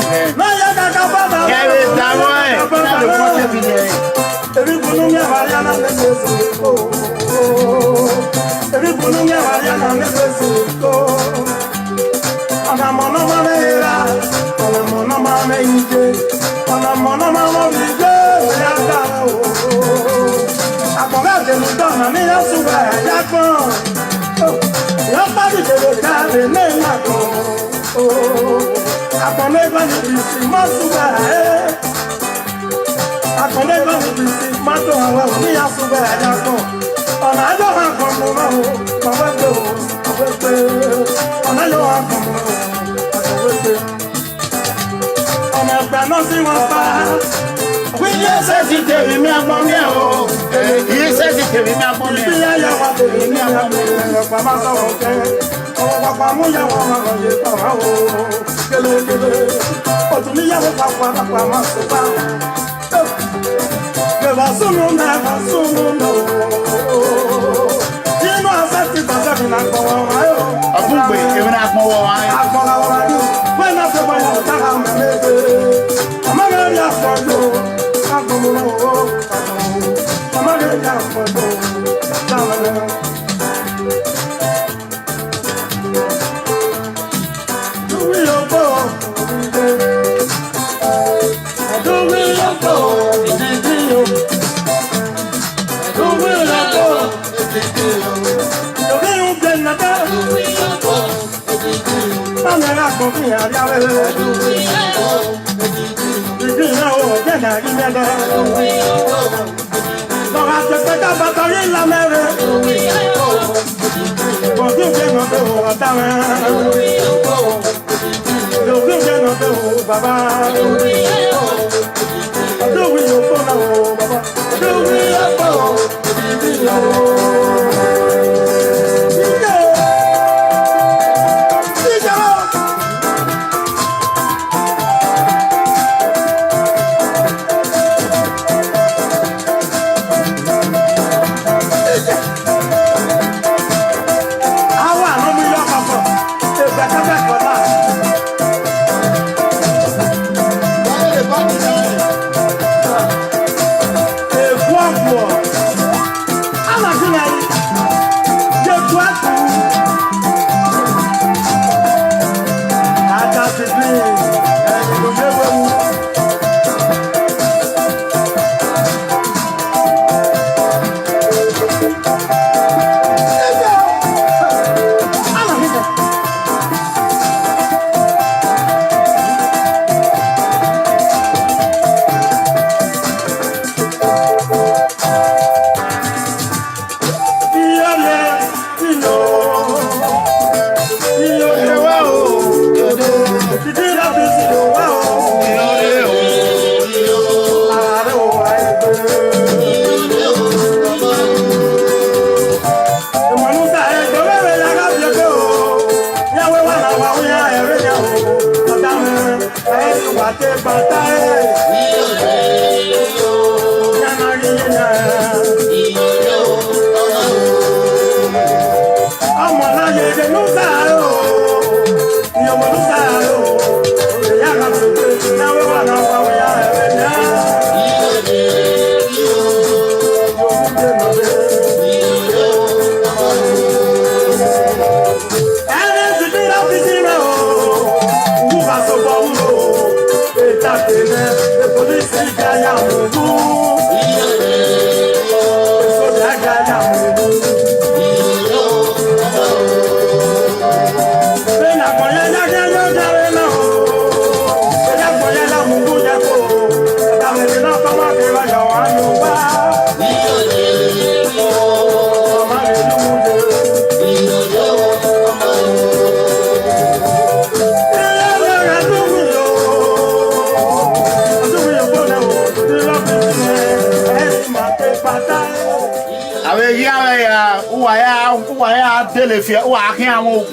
Telefia ou a rien au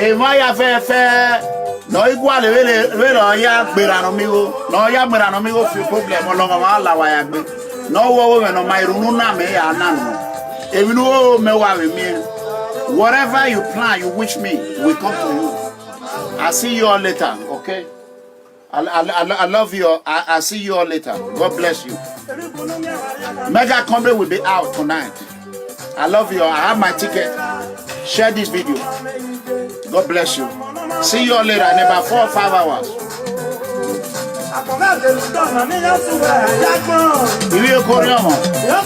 et moi ya fait no igual le ya gberanomigo no ya gberanomigo fi problem olongo ma la wa ya gbe no wo no mai runu na me ya nanu e mi no me wa me whatever you plan you wish me will come to you. I see you all later, okay? I love you. I see you all later. God bless you. Mega Comedy will be out tonight. I love you. I have my ticket. Share this video. God bless you. See you all later in about 4 or 5 hours. Ibi okoriyomo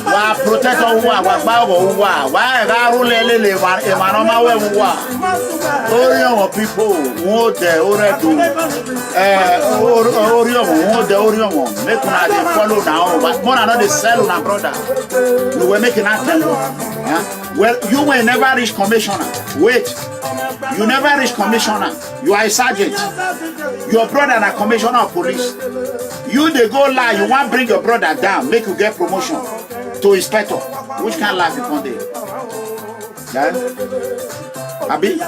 wa protect owa wa gba owa wa ga rule lele wa e ma no ma we wa oriyomo people won de oredo oriyomo won de oriyomo make una dey follow now but more na dey sell una brother we were making that tell you. Well, you will never reach commissioner. Wait, you never reach commissioner. You are a sergeant. Your brother is a commissioner of police. You they go lie. You want to bring your brother down, make you get promotion to inspector. Which kind of life you want there? Yeah? Abi,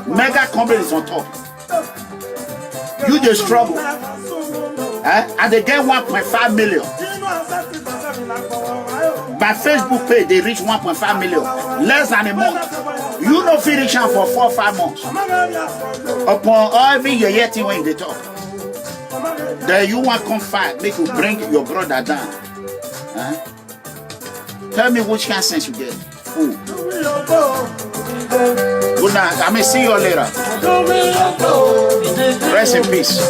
Mega Comedy is on top. You just struggle, and they get 1.5 million. By Facebook page, they reach 1.5 million. Less than a month. You know, finish out for 4 or 5 months. Upon every year thing when they talk. Then you want to come fight, make you bring your brother down. Tell me which kind of sense you get. Fool. Good night. I may see you later. Rest in peace.